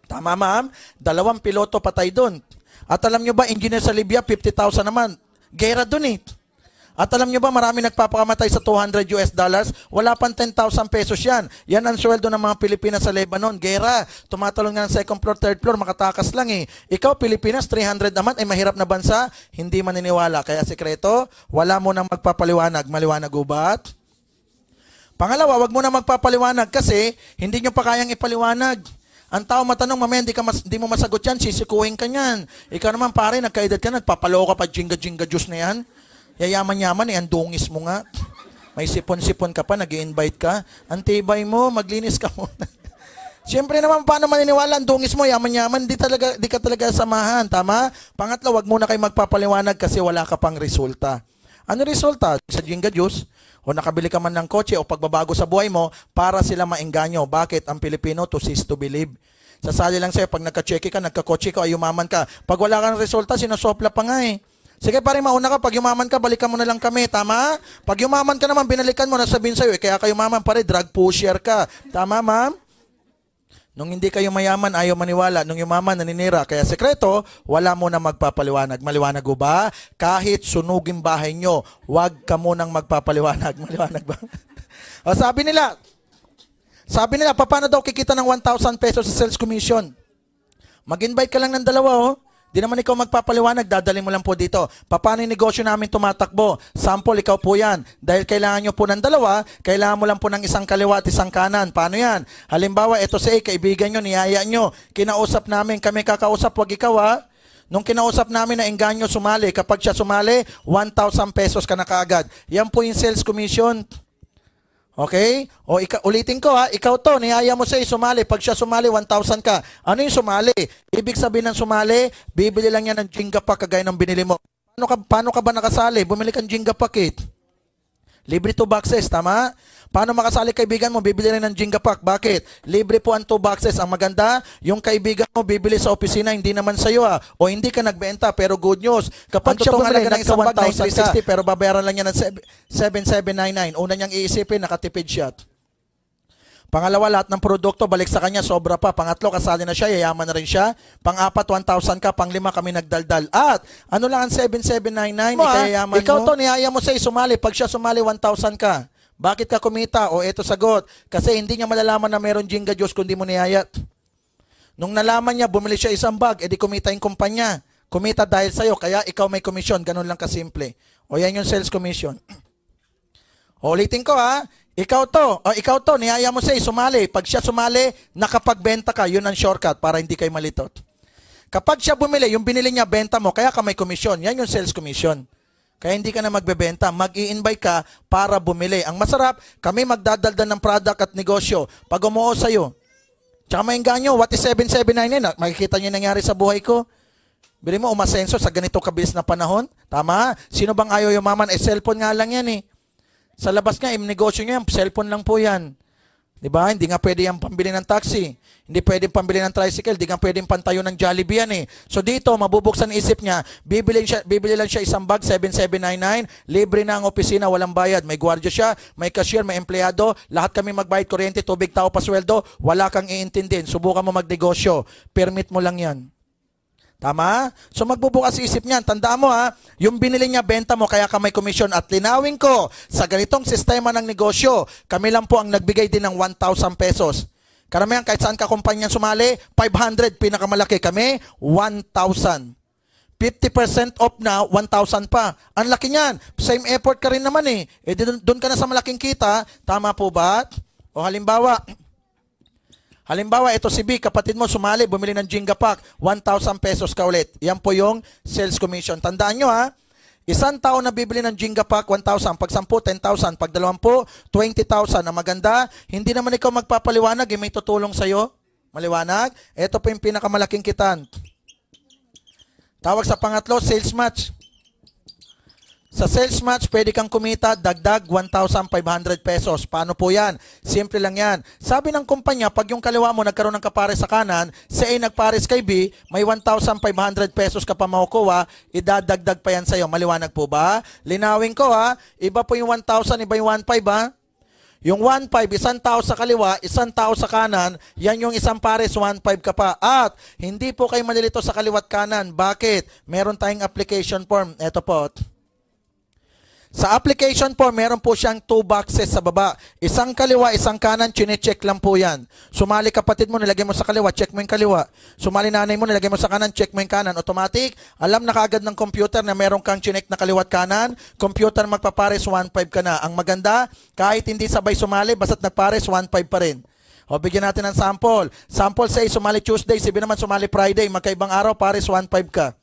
Tama, ma'am? 2 piloto patay doon. At alam nyo ba, engineer sa Libya, 50,000 naman. Gera doon eh. At alam nyo ba, marami nagpapakamatay sa $200. Wala pang 10,000 pesos yan. Yan ang sweldo ng mga Pilipinas sa Lebanon. Gera, tumatalon nga ng second floor, third floor, makatakas lang eh. Ikaw, Pilipinas, 300 naman, ay mahirap na bansa, hindi maniniwala. Kaya sekreto, wala mo nang magpapaliwanag. Maliwanag ubat? Pangalawa, wag mo na magpapaliwanag kasi hindi nyo pa kayang ipaliwanag. Ang tao matanong, mamaya hindi mo masagot yan, sisikuhin ka yan. Ikaw naman pare, nagkaedad ka, nagpapaloko ka pa, jinga juice na yan. Yayaman-yaman ang dungis mo nga. May sipon-sipon ka pa, nag-i-invite ka. Ang tibay mo, maglinis ka muna. Siyempre naman, paano maniniwala ang dungis mo, yaman-yaman, di ka talaga samahan, tama? Pangatlo, wag muna kayo magpapaliwanag kasi wala ka pang resulta. Ano resulta? Sa Jinga Juice, o nakabili ka man ng kotse o pagbabago sa buhay mo para sila maengganyo. Bakit? Ang Pilipino, to cease to believe. Sasali lang sa'yo, pag nagka-check ka, nagka-kotse ka, ay umaman ka. Pag wala kang resulta, sinusopla pa nga eh. Sige pare, mauna ka. Pag yumaman ka, balikan mo na lang kami. Tama? Pag yumaman ka naman, binalikan mo na sabihin sa'yo, kaya kayo yumaman pare, drug pusher ka. Tama, ma'am? Nung hindi kayo mayaman, ayaw maniwala. Nung yumaman, naninira. Kaya sekreto, wala mo na magpapaliwanag. Maliwanag ho ba? Kahit sunugin bahay nyo, wag ka munang magpapaliwanag. Maliwanag ba? O, sabi nila, paano daw kikita ng 1,000 pesos sa sales commission? Mag-invite ka lang ng dalawa, oh. Di naman ikaw magpapaliwanag, dadalhin mo lang po dito. Paano yung negosyo namin tumatakbo? Sample, ikaw po yan. Dahil kailangan nyo po ng dalawa, kailangan mo lang po ng isang kaliwa at isang kanan. Paano yan? Halimbawa, ito si A, kaibigan nyo, niyaya nyo. Kinausap namin, kami kakausap, wag ikaw ha. Nung kinausap namin na engganyo sumali, kapag siya sumali, 1,000 pesos ka na kaagad. Yan po yung sales commission. Okay? O ulitin ko ha, ikaw to, niyaya mo siya sumali. Pag siya sumali, 1,000 ka. Ano yung sumali? Ibig sabihin ng sumali, bibili lang yan ng Jenga pack kagaya ng binili mo. Paano ka ba nakasali? Bumili kang Jenga pack. Libre 2 boxes, tama? Paano makasali kaibigan mo? Bibili rin ng Jenga pack. Bakit? Libre po ang 2 boxes. Ang maganda, yung kaibigan mo bibili sa opisina, hindi naman sa'yo ha. O hindi ka nagbenta, pero good news. Kapag siya bumili ng isang bag, 9,360, pero babayaran lang niya ng 7,799. Una niyang iisipin, nakatipid siya. Pangalawa, lahat ng produkto, balik sa kanya, sobra pa. Pangatlo, kasali na siya, yayaman na rin siya. Pang-apat, 1,000 ka. Pang-lima, kami nagdaldal. At, ano lang ang 7,799, ikayayaman mo. Ikaw to, niyaya mo sa'yo sumali. Pag siya sumali, 1,000 ka. Bakit ka kumita? O eto sagot. Kasi hindi niya malalaman na meron Jenga Diyos kundi mo niyayat. Nung nalaman niya, bumili siya isang bag, edi kumita yung kumpanya. Kumita dahil sa'yo, kaya ikaw may komisyon. Ganun lang kasimple. O yan yung sales commission. O ulitin ko ha. Ikaw to, niyaya mo siya sumali. Pag siya sumali, nakapagbenta ka. Yun ang shortcut para hindi kayo malitot. Kapag siya bumili, yung binili niya, benta mo, kaya ka may komisyon. Yan yung sales commission. Kaya hindi ka na magbebenta, mag-i-invite ka para bumili. Ang masarap, kami magdadaldan ng product at negosyo. Pag umuo sa'yo, tsaka maingganyo, what is 7,799? Makikita niyo yung nangyari sa buhay ko. Bili mo, umasenso sa ganito kabilis na panahon. Tama? Sino bang ayaw yumaman? Cellphone nga lang yan eh. Sa labas nga, negosyo niyo yan, cellphone lang po yan. Diba? Hindi nga pwede yung pambili ng taxi. Hindi pwede pambili ng tricycle. Hindi nga pwede pantayo ng Jollibee yan eh. So dito, mabubuksan isip niya, bibili lang siya isang bag, 7,799. Libre na ang opisina, walang bayad. May gwardiya siya, may cashier, may empleyado. Lahat kami magbayad, kuryente, tubig, tao, pasweldo. Wala kang iintindin. Subukan mo magnegosyo. Permit mo lang yan. Tama? So magbubukas isip niyan. Tandaan mo ha, yung binili niya, benta mo, kaya ka may komisyon. At linawin ko, sa ganitong sistema ng negosyo, kami lang po ang nagbigay din ng 1,000 pesos. Karamihan, kahit saan ka kumpanya sumali, 500, pinakamalaki. Kami, 1,000. 50% off na, 1,000 pa. Ang laki niyan. Same effort ka rin naman eh. Doon ka na sa malaking kita. Tama po ba? O halimbawa, ito si B, kapatid mo sumali, bumili ng Jenga pack, 1,000 pesos ka ulit. Yan po yung sales commission. Tandaan nyo ha, isang tao na bibili ng Jenga pack, 1,000. Pag 10, 10,000. Pag 20, 20,000. Na maganda, hindi naman ikaw magpapaliwanag, may tutulong sa'yo. Maliwanag? Ito po yung pinakamalaking kitan. Tawag sa pangatlo, sales match. Sa sales match, pwede kang kumita dagdag 1,500 pesos. Paano po yan? Simple lang yan. Sabi ng kumpanya, pag yung kaliwa mo nagkaroon ng kapares sa kanan, si A nagpares kay B, may 1,500 pesos ka pa makukuha, idadagdag pa yan sa'yo. Maliwanag po ba? Linawin ko ha, iba po yung 1,000, iba yung 1,500 ha. Yung 1,500, isang tao sa kaliwa, isang tao sa kanan, yan yung isang pares, 1,500 ka pa. At hindi po kayo malilito sa kaliwat kanan. Bakit? Meron tayong application form. Ito po. Sa application form, meron po siyang 2 boxes sa baba. Isang kaliwa, isang kanan, chine-check lang po yan. Sumali kapatid mo, nilagay mo sa kaliwa, check mo yung kaliwa. Sumali nanay mo, nilagay mo sa kanan, check mo yung kanan. Automatic, alam na kaagad ng computer na meron kang chinek na kaliwat kanan. Computer magpapares, 1,500 ka na. Ang maganda, kahit hindi sabay sumali, basta't nagpares, 1,500 pa rin. O, bigyan natin ng sample. Sample say, sumali Tuesday, sabi naman sumali Friday, magkaibang araw, pares 1,500 ka.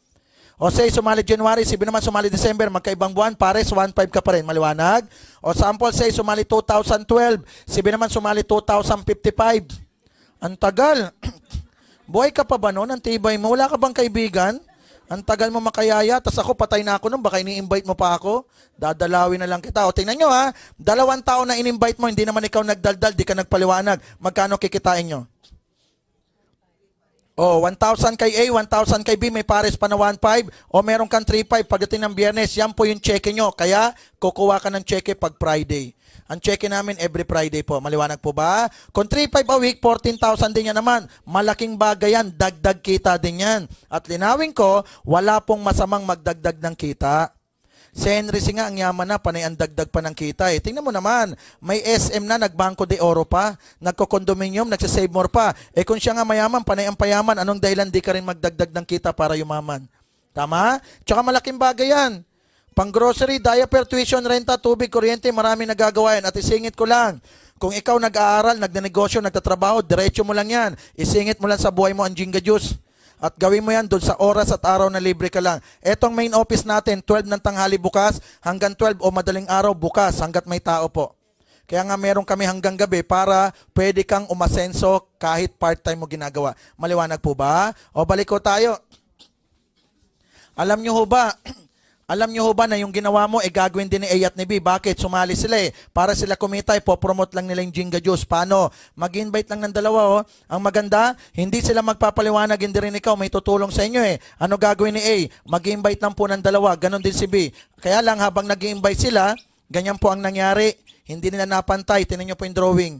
O say, sumali January, sabi naman sumali December, magkaibang buwan, pares 1,500 ka pa rin. Maliwanag? O sample say, sumali 2012, sabi naman sumali 2055. Ang tagal. Buhay ka pa ba noon? Ang tibay mo. Wala ka bang kaibigan? Ang tagal mo makayaya, tas ako patay na ako nun, baka ini-invite mo pa ako, dadalawin na lang kita. O tingnan nyo ha, 2 tao na in-invite mo, hindi naman ikaw nagdaldal, di ka nagpaliwanag, magkano kikitain nyo? Oh, 1,000 kay A, 1,000 kay B, may pares pa na 1,500 o meron kang 3,500 pagdating ng Biyernes. Yan po yung cheque nyo. Kaya kukuha ka ng cheque pag Friday. Ang cheque namin every Friday po. Maliwanag po ba? Kung 3,500 a week, 14,000 din yan naman. Malaking bagay yan. Dagdag kita din yan. At linawin ko, wala pong masamang magdagdag ng kita. Si Henry C nga, ang yaman na, panay ang dagdag pa ng kita eh. Tingnan mo naman, may SM na, nagbangko de oro pa, nagko-condominium, nagsasave more pa. Eh kung siya nga mayaman, panay ang payaman, anong dahilan di ka rin magdagdag ng kita para yumaman? Tama? Tsaka malaking bagay yan. Pang grocery, diaper, tuition, renta, tubig, kuryente, marami nagagawa yan. At isingit ko lang, kung ikaw nag-aaral, nagnenegosyo, nagtatrabaho, diretso mo lang yan. Isingit mo lang sa buhay mo ang Jinga Juice. At gawin mo yan doon sa oras at araw na libre ka lang. Etong main office natin, 12 ng tanghali bukas, hanggang 12 o madaling araw bukas, hanggat may tao po. Kaya nga meron kami hanggang gabi para pwede kang umasenso kahit part-time mo ginagawa. Maliwanag po ba? O balik ko tayo. Alam nyo ho ba, na yung ginawa mo, gagawin din ni A at ni B. Bakit? Sumali sila eh. Para sila kumita, ipopromote lang nila yung Jinga Juice. Paano? Mag-invite lang ng dalawa. Oh. Ang maganda, hindi sila magpapaliwanag, hindi rin ikaw. May tutulong sa inyo eh. Ano gagawin ni A? Mag-invite lang po ng dalawa. Ganon din si B. Kaya lang, habang nag-invite sila, ganyan po ang nangyari. Hindi nila napantay. Tingnan nyo po yung drawing.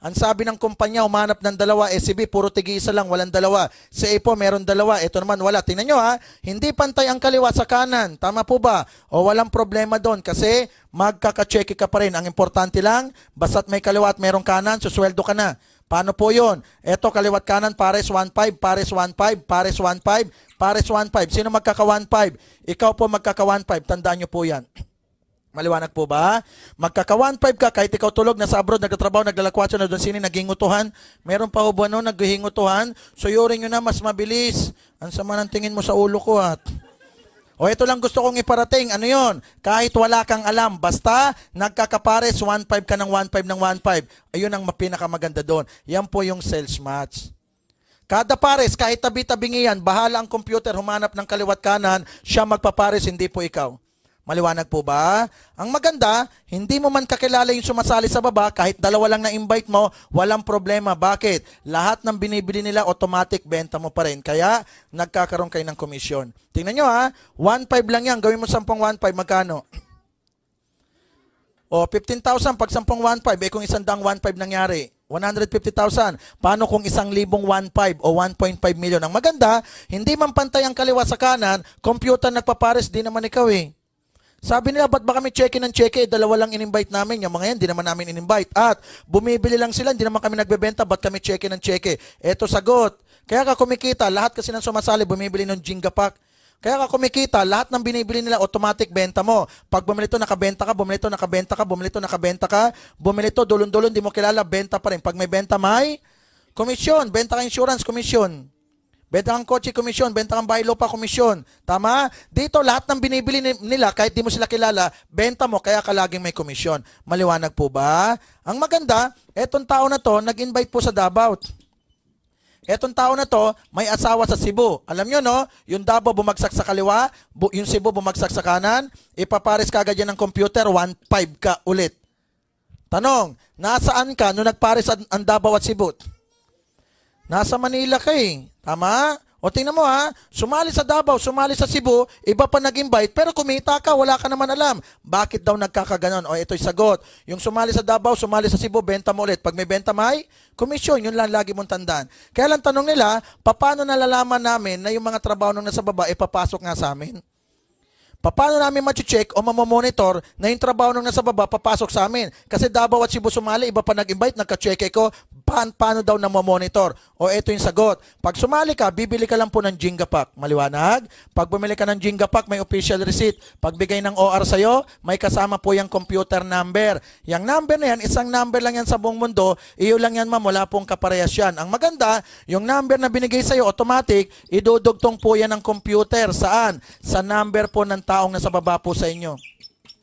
Ang sabi ng kumpanya, umanap ng dalawa, si B, puro tig-isa lang, walang dalawa. Si A po, meron dalawa, ito naman wala. Tingnan nyo ha, hindi pantay ang kaliwa sa kanan. Tama po ba? O walang problema doon kasi magkaka-check ka pa rin. Ang importante lang, basta't may kaliwa at merong kanan, susweldo ka na. Paano po yun? Ito, kaliwat kanan, pares 1,500, pares 1,500, pares 1,500, pares 1,500. Sino magkaka 1,500? Ikaw po magkaka 1,500. Tandaan nyo po yan. Maliwanag po ba? Magkaka 1,500 ka kahit ikaw tulog, nasa abroad, nagtatrabaho, naglalakwatso, na doon sini, naghingutuhan. Meron pa ho ba no, naghingutuhan? Suyurin nyo na, mas mabilis. Ang sama ng tingin mo sa ulo ko at... O ito lang gusto kong iparating. Ano yon? Kahit wala kang alam, basta nagkakapares, 1,500 ka ng 1,500 ng 1,500. Ayun ang pinakamaganda doon. Yan po yung sales match. Kada pares, kahit tabi-tabingi yan, bahala ang computer, humanap ng kaliwat kanan, siya magpapares, hindi po ikaw. Maliwanag po ba? Ang maganda, hindi mo man kakilala yung sumasali sa baba, kahit dalawa lang na-invite mo, walang problema. Bakit? Lahat ng binibili nila, automatic benta mo pa rin. Kaya, nagkakaroon kayo ng komisyon. Tingnan nyo ha, 1,500 lang yan. Gawin mo 10 1,500, magkano? O, 15,000 pag 10 1,500, kung 100 1,500 nangyari, 150,000. Paano kung 1,000 1,500 o 1.5 million? Ang maganda, hindi man pantay ang kaliwa sa kanan, computer nagpapares, di naman ikaw eh. Sabi nila, ba't ba kami check-in ng check-in? Dalawa lang in-invite namin. Yung mga yan, di naman namin in-invite. At bumibili lang sila, hindi naman kami nagbebenta. Ba't kami check-in ng check-in? Eto sagot. Kaya ka kumikita, lahat kasi ng sumasali, bumibili ng Jinga Pack. Kaya ka kumikita, lahat ng binibili nila, automatic benta mo. Pag bumili ito, nakabenta ka, bumili ito, nakabenta ka, bumili ito, nakabenta ka, bumili ito, dulon-dulon, di mo kilala, benta pa rin. Pag may benta, may komisyon. Benta ka insurance, komisyon. Benta kang kotse, komisyon. Benta kang bahay lupa, komisyon. Tama? Dito, lahat ng binibili nila, kahit di mo sila kilala, benta mo, kaya ka laging may komisyon. Maliwanag po ba? Ang maganda, etong tao na to, nag-invite po sa Davao. Etong tao na to, may asawa sa Cebu. Alam nyo, no? Yung Davao bumagsak sa kaliwa, yung Cebu bumagsak sa kanan, ipapares ka agad yan ng computer, 1,500 ka ulit. Tanong, nasaan ka nung nagpares ang Davao at Cebu? Nasa Manila ka eh. Tama? O tingnan mo ha, sumali sa Davao, sumali sa Cebu, iba pa nag-invite, pero kumita ka, wala ka naman alam. Bakit daw nagkakaganon? O ito'y sagot. Yung sumali sa Davao, sumali sa Cebu, benta mo ulit. Pag may benta may komisyon, yun lang lagi mong tandaan. Kaya lang tanong nila, paano nalalaman namin na yung mga trabaho nung nasa baba, papasok nga sa amin? Paano namin ma-check o mamamonitor na yung trabaho nung nasa baba papasok sa amin? Kasi Davao at Cebu sumali, iba pa nag-invite, nagka-check ko, paano daw na mamonitor? O eto yung sagot. Pag sumali ka, bibili ka lang po ng Jinga Pack. Maliwanag? Pag bumili ka ng Jinga Pack, may official receipt. Pag bigay ng OR sa'yo, may kasama po yung computer number. Yung number na yan, isang number lang yan sa buong mundo, iyo lang yan ma'am, wala pong kaparehas yan. Ang maganda, yung number na binigay sa'yo, automatic, idudugtong po yan ng computer. Saan? Sa number po ng taong nasa baba po sa inyo.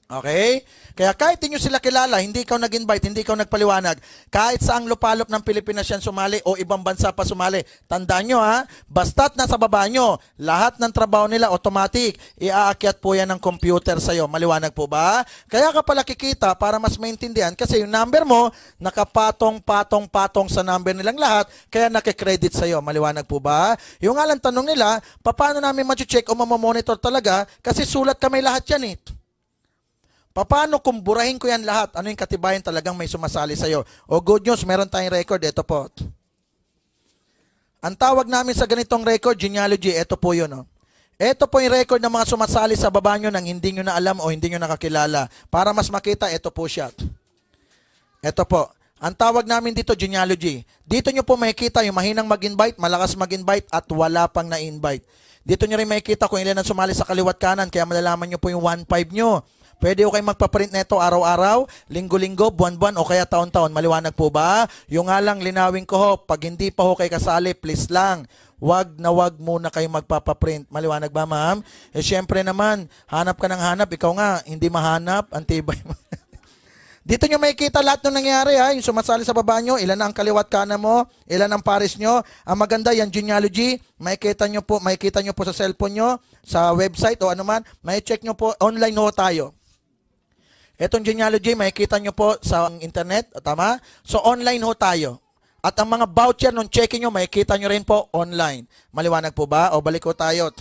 Okay? Kaya kahit hindi nyo sila kilala, hindi ikaw nag-invite, hindi ikaw nagpaliwanag, kahit saang lupalop ng Pilipinas yan sumali o ibang bansa pa sumali, tandaan nyo ha, basta't nasa baba nyo, lahat ng trabaho nila automatic, iaakyat po yan ng computer sa'yo. Maliwanag po ba? Kaya ka pala kikita para mas maintindihan kasi yung number mo, nakapatong-patong-patong sa number nilang lahat, kaya nakikredit sa'yo. Maliwanag po ba? Yung nga lang tanong nila, paano namin ma-check o mamamonitor talaga kasi sulat kami lahat yan eh. Paano kung burahin ko yan lahat? Ano yung katibayan talagang may sumasali sa'yo? O good news, meron tayong record. Ito po. Ang tawag namin sa ganitong record, genealogy. Ito po yun. Ito po yung record ng mga sumasali sa baba nyo nang hindi nyo na alam o hindi nyo nakakilala. Para mas makita, ito po siya. Ito po. Ang tawag namin dito, genealogy. Dito nyo po makikita yung mahinang mag-invite, malakas mag-invite, at wala pang na-invite. Dito nyo rin makikita kung ilan ang sumali sa kaliwat kanan, kaya malalaman nyo po yung 1.5 nyo. Pwede ko kayong magpaprint nito araw-araw, linggo-linggo, buwan-buwan o kaya taon-taon. Maliwanag po ba? Yung nga lang linawin ko ho, pag hindi pa ho kayo kasali, please lang, wag na wag muna kayo magpapaprint. Maliwanag ba, ma'am? Eh syempre naman, hanap ka ng hanap, ikaw nga, hindi mahanap, antibay mo. Dito nyo makikita lahat ng nangyari ha, yung sumasali sa baba nyo, ilan ang kaliwat kanan mo, ilan ang pares nyo. Ang maganda yan, genealogy, makikita nyo po sa cellphone nyo, sa website o anuman, may check nyo po, online ho tayo. Etong genealogy, makikita nyo po sa internet, tama? So online ho tayo. At ang mga voucher nung checking nyo, makikita nyo rin po online. Maliwanag po ba? O balik ko tayo.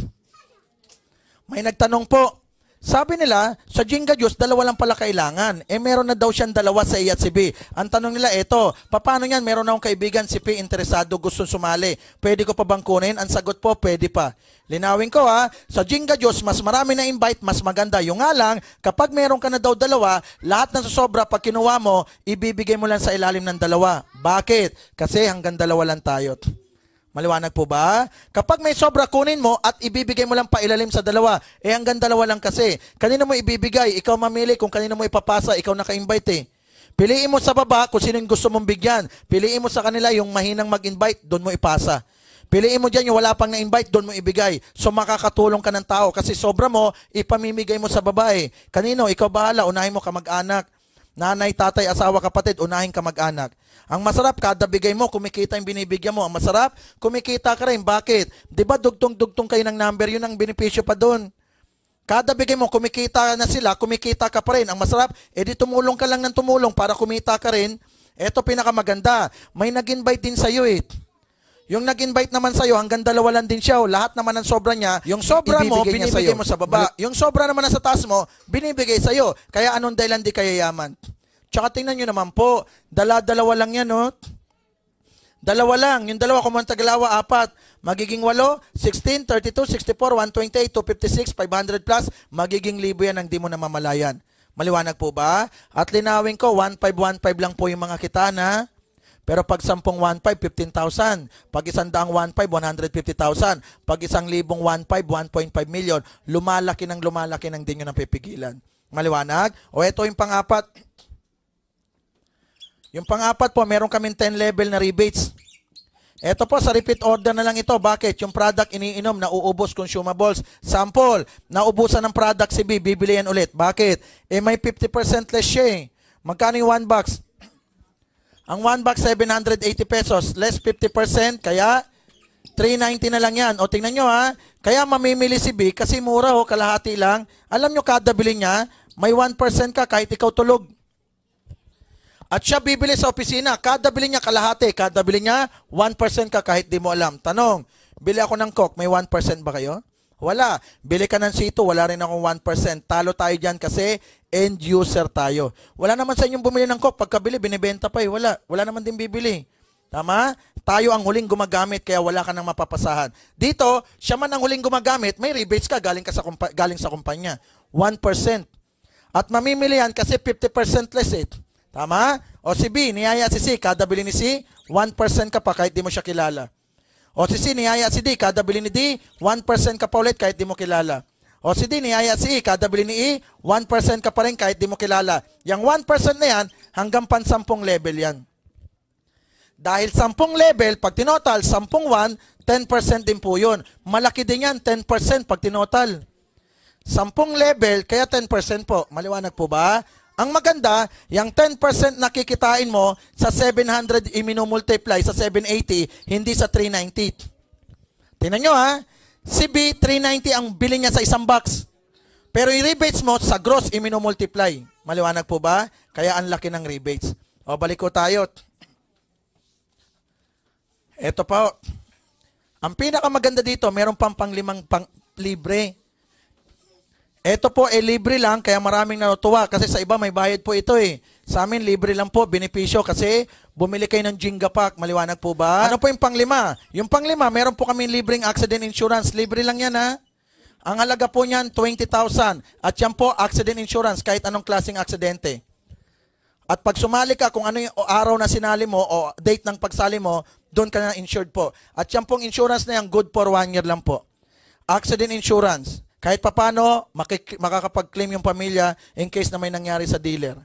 May nagtanong po, sabi nila, sa Jinga Juice, dalawa lang pala kailangan. Eh, meron na daw siyang dalawa sa A at si B. Ang tanong nila, eto, paano yan? Meron na akong kaibigan, si P, interesado, gusto sumali. Pwede ko pa bang kunin? Ang sagot po, pwede pa. Linawin ko ha, sa Jinga Juice, mas marami na invite, mas maganda. Yung nga lang, kapag meron ka na daw dalawa, lahat ng susobra, pag kinuha mo, ibibigay mo lang sa ilalim ng dalawa. Bakit? Kasi hanggang dalawa lang tayo. Maliwanag po ba? Kapag may sobra, kunin mo at ibibigay mo lang pa ilalim sa dalawa. Eh hanggang dalawa lang kasi. Kanino mo ibibigay? Ikaw mamili kung kanino mo ipapasa. Ikaw naka-invite eh. Piliin mo sa baba kung sino yung gusto mong bigyan. Piliin mo sa kanila yung mahinang mag-invite, doon mo ipasa. Piliin mo dyan yung wala pang na-invite, doon mo ibigay. So makakatulong ka ng tao kasi sobra mo, ipamimigay mo sa babae. Kanino? Ikaw bahala, unahin mo kamag-anak. Nanay, tatay, asawa, kapatid, unahin kamag-anak. Ang masarap, kada bigay mo, kumikita yung binibigyan mo. Ang masarap, kumikita ka rin. Bakit? Di ba dugtong-dugtong kayo ng number, yun ang benepisyo pa doon. Kada bigay mo, kumikita na sila, kumikita ka pa rin. Ang masarap, edi tumulong ka lang ng tumulong para kumita ka rin. Eto pinakamaganda, may nag-invite din sa'yo eh. Yung nag-invite naman sa'yo, hanggang dalawa lang din siya. Lahat naman ng sobra niya, yung sobra mo, binibigay mo sa baba. Yung sobra naman na sa taas mo, binibigay sa'yo. Kaya anong dahilan di kaya yaman? Tsaka tingnan nyo naman po, dalawa lang yan, no? Dalawa lang. Yung dalawa, kung tagalawa, 4. Magiging 8, 16, 32, 64, 128, 256, 500 plus. Magiging 1,000 yan ang di mo namamalayan. Maliwanag po ba? At linawin ko, 1,515 lang po yung mga kita na. Pero pag 10 1,500, 15,000. Pag 100 1,500, 150,000. Pag 1,000 1,500, 1.5 million. Lumalaki ng di nyo napipigilan. Maliwanag? O ito yung pang-apat. Yung pang-apat po, meron kaming 10 level na rebates. Ito po, sa repeat order na lang ito. Bakit? Yung product iniinom, nauubos consumables. Sample, naubusan ng product si B, bibili yan ulit. Bakit? Eh may 50% less siya eh. Magkano yung 1 box? Ang 1 box, 780 pesos. Less 50%, kaya 390 na lang yan. O tingnan nyo ha, kaya mamimili si B kasi mura ho, kalahati lang. Alam nyo, kada bili niya, may 1% ka kahit ikaw tulog. At siya bibili sa opisina, kada bili niya kalahati, kada bili niya 1% ka kahit di mo alam. Tanong, bili ako ng Coke, may 1% ba kayo? Wala. Bili ka ng Sito, wala rin akong 1%. Talo tayo dyan kasi end user tayo. Wala naman sa inyong bumili ng Coke, pagkabili, binibenta pa eh. Wala naman din bibili. Tama? Tayo ang huling gumagamit kaya wala ka nang mapapasahan. Dito, siya man ang huling gumagamit, may rebates ka galing sa kumpanya. 1%. At mamimili yan kasi 50% less eh. Tama? O si B, niyaya si C, kada bili ni C, 1% ka pa kahit di mo siya kilala. O si C, niyaya si D, kada bili ni D, 1% ka pa ulit kahit di mo kilala. O si D, niyaya si E, kada bili ni E, 1% ka pa rin kahit di mo kilala. Yang 1% na yan, hanggang pan 10 level yan. Dahil 10 level, pag tinotal, 10 1, 10% din po yun. Malaki din yan, 10% pag tinotal. 10 level, kaya 10% po. Maliwanag po ba? Ang maganda, yung 10% na kikitain mo sa 700 i-multiply sa 780, hindi sa 390. Tingnan nyo ha, si B, 390 ang bili niya sa isang box. Pero yung rebates mo sa gross i-multiply. Maliwanag po ba? Kaya ang laki ng rebates. O balik ko tayo. Ito pa. Ang pinakamaganda dito, meron pang panglimang libre. Ito po libre lang, kaya maraming natutuwa. Kasi sa iba may bayad po ito eh. Sa amin libre lang po, benepisyo kasi bumili kayo ng Jenga Pack. Maliwanag po ba? Ano po yung panglima? Yung panglima, meron po kami libreng accident insurance. Libre lang yan ha. Ang halaga po niyan, 20,000. At yan po, accident insurance, kahit anong klaseng aksidente. At pag sumali ka, kung ano yung araw na sinali mo o date ng pagsali mo, doon ka na insured po. At yan pong insurance na yan, good for 1 year lang po. Accident insurance. Kahit papano, makakapag-claim yung pamilya in case na may nangyari sa dealer.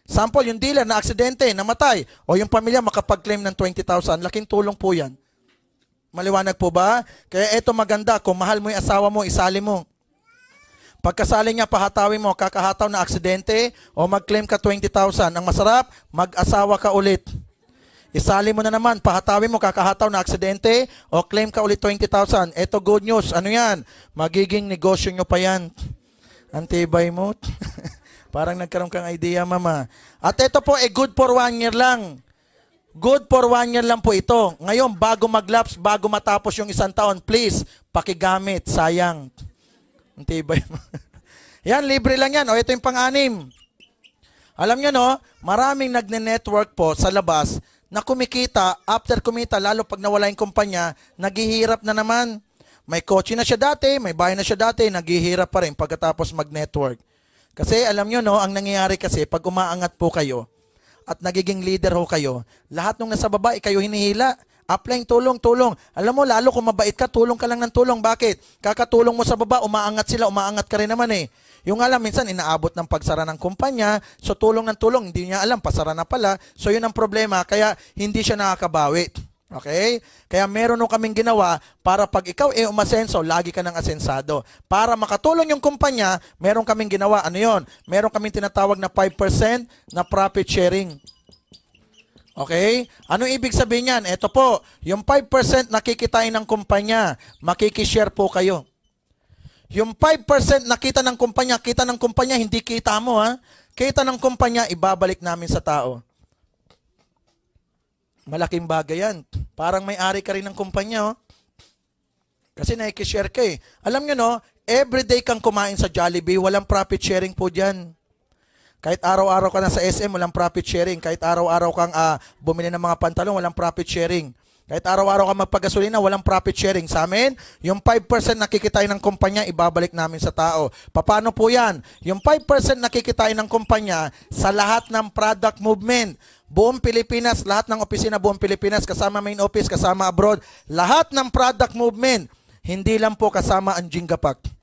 Sample, yung dealer na aksidente, namatay, o yung pamilya makapag-claim ng 20,000, laking tulong po yan. Maliwanag po ba? Kaya eto maganda, kung mahal mo yung asawa mo, isali mo. Pagkasali niya, pahatawin mo, kakahataw na aksidente, o mag-claim ka 20,000. Ang masarap, mag-asawa ka ulit. Isali mo na naman, pahatawin mo, kakahataw na aksidente, o claim ka ulit 20,000. Eto good news, ano yan? Magiging negosyo nyo pa yan. Antibay mo. Parang nagkaroon kang idea, mama. At ito po, good for 1 year lang. Good for 1 year lang po ito. Ngayon, bago mag-lapse, bago matapos yung 1 taon, please, pakigamit, sayang. Antibay mo. Yan, libre lang yan. O, ito yung pang-anim. Alam nyo, no, maraming nagne-network po sa labas na kumikita, after kumita, lalo pag nawala yung kumpanya, naghihirap na naman. May kotse na siya dati, may bahay na siya dati, naghihirap pa rin pagkatapos mag-network. Kasi alam nyo, no, ang nangyayari kasi, pag umaangat po kayo, at nagiging leader ho kayo, lahat nung nasa baba, kayo hinihila. Applying tulong. Alam mo, lalo kung mabait ka, tulong ka lang ng tulong. Bakit? Kakatulong mo sa baba, umaangat sila, umaangat ka rin naman eh. Yung alam, minsan inaabot ng pagsara ng kumpanya, so tulong ng tulong, hindi niya alam, pasara na pala. So yun ang problema, kaya hindi siya nakakabawi. Okay? Kaya meron nung kaming ginawa para pag ikaw umasenso, lagi ka ng asensado. Para makatulong yung kumpanya, meron kaming ginawa. Ano yun? Meron kaming tinatawag na 5% na profit sharing. Okay? Ano ibig sabihin yan? Ito po, yung 5% nakikitain ng kumpanya, makikishare po kayo. Yung 5% nakita ng kumpanya, hindi kita mo ha. Kita ng kumpanya, ibabalik namin sa tao. Malaking bagay yan. Parang may-ari ka rin ng kumpanya. Oh. Kasi nakikishare ka eh. Alam nyo no, everyday kang kumain sa Jollibee, walang profit sharing po dyan. Kahit araw-araw ka na sa SM, walang profit sharing. Kahit araw-araw kang bumili ng mga pantalon, walang profit sharing. Kahit araw-araw ka magpagasolina, walang profit sharing. Sa amin, yung 5% nakikitain ng kumpanya, ibabalik namin sa tao. Paano po yan? Yung 5% nakikitain ng kumpanya sa lahat ng product movement. Buong Pilipinas, lahat ng opisina buong Pilipinas, kasama main office, kasama abroad, lahat ng product movement, hindi lang po kasama ang Jenga Pack.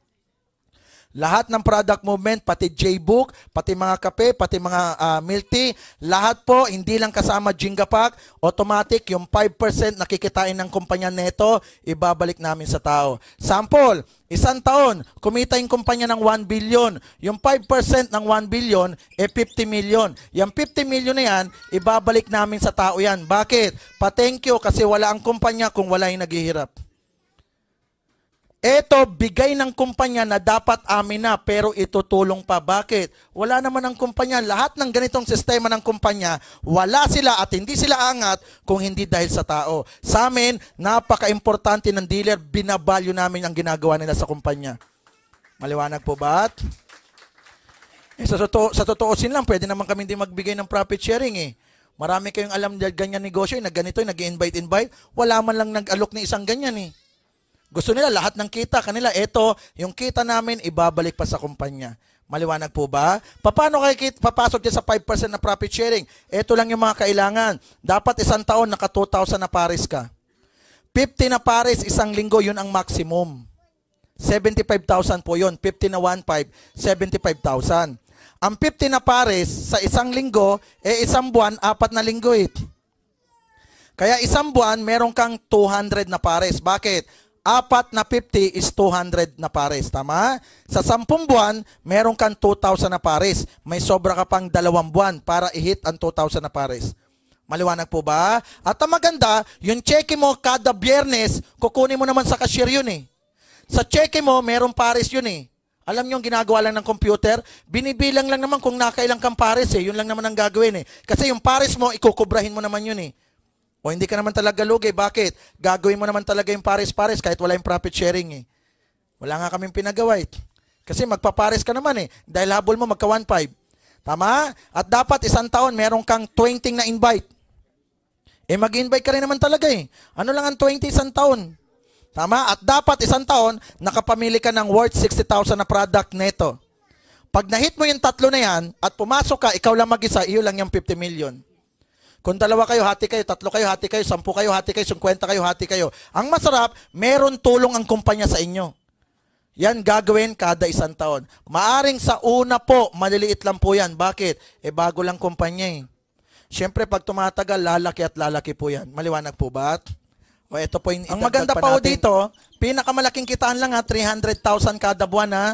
Lahat ng product movement, pati J-Book, pati mga kape, pati mga milk tea, lahat po, hindi lang kasama Jenga Pack, automatic, yung 5% nakikitain ng kumpanya neto, ibabalik namin sa tao. Sample, 1 taon, kumita yung kumpanya ng 1 billion. Yung 5% ng 1 billion, 50 million. Yung 50 million na yan, ibabalik namin sa tao yan. Bakit? Pa-thank you kasi wala ang kumpanya kung wala yung naghihirap. Ito, bigay ng kumpanya na dapat amin na, pero itutulong pa. Bakit? Wala naman ang kumpanya. Lahat ng ganitong sistema ng kumpanya, wala sila at hindi sila angat kung hindi dahil sa tao. Sa amin, napaka-importante ng dealer, binabalyo namin ang ginagawa nila sa kumpanya. Maliwanag po ba? Sa totoosin lang, pwede naman kami din magbigay ng profit sharing eh. Marami kayong alam na ganyan negosyo, na ganito, nag-invite. Wala man lang nag-alok ni isang ganyan eh. Gusto nila lahat ng kita kanila. Ito, yung kita namin, ibabalik pa sa kumpanya. Maliwanag po ba? Paano kayo papasok din sa 5% na profit sharing? Ito lang yung mga kailangan. Dapat 1 taon, naka 2,000 na pares ka. 50 na pares, 1 linggo, yun ang maximum. 75,000 po yun. 50 na 1,500, 75,000. Ang 50 na pares sa 1 linggo, 1 buwan, 4 na linggo eh. Kaya 1 buwan, meron kang 200 na pares. Bakit? apat na 50 is 200 na pares. Tama? Sa 10 buwan, meron kang 2,000 na pares. May sobra ka pang 2 buwan para i-hit ang 2,000 na pares. Maliwanag po ba? At ang maganda, yung cheque mo kada biyernes, kukunin mo naman sa cashier yun eh. Sa cheque mo, merong pares yun eh. Alam nyo yung ginagawa lang ng computer? Binibilang lang naman kung nakailang kang pares eh. Yun lang naman ang gagawin eh. Kasi yung pares mo, ikukubrahin mo naman yun eh. O hindi ka naman talaga lugi. Bakit? Gagawin mo naman talaga yung pares-pares kahit wala yung profit sharing eh. Wala nga kaming pinagawa eh. Kasi magpapares ka naman eh. Dahil habol mo magka 1.5. Tama? At dapat isang taon meron kang 20 na invite. Eh mag-invite ka rin naman talaga eh. Ano lang ang 20 isang taon? Tama? At dapat isang taon, nakapamili ka ng worth 60,000 na product neto. Pag na-hit mo yung 3 na yan, at pumasok ka, ikaw lang mag-isa, iyo lang yung 50 million. Kung 2 kayo, hati kayo, 3 kayo, hati kayo, 10 kayo, hati kayo, 50 kayo, hati kayo. Ang masarap, meron tulong ang kumpanya sa inyo. Yan gagawin kada isang taon. Maaring sa una po, maliliit lang po yan. Bakit? Eh bago lang kumpanya eh. Siyempre, pag tumatagal, lalaki at lalaki po yan. Maliwanag po ba? O ito po yung ang maganda pa po dito, pinakamalaking kitaan lang 300,000 kada buwan ha.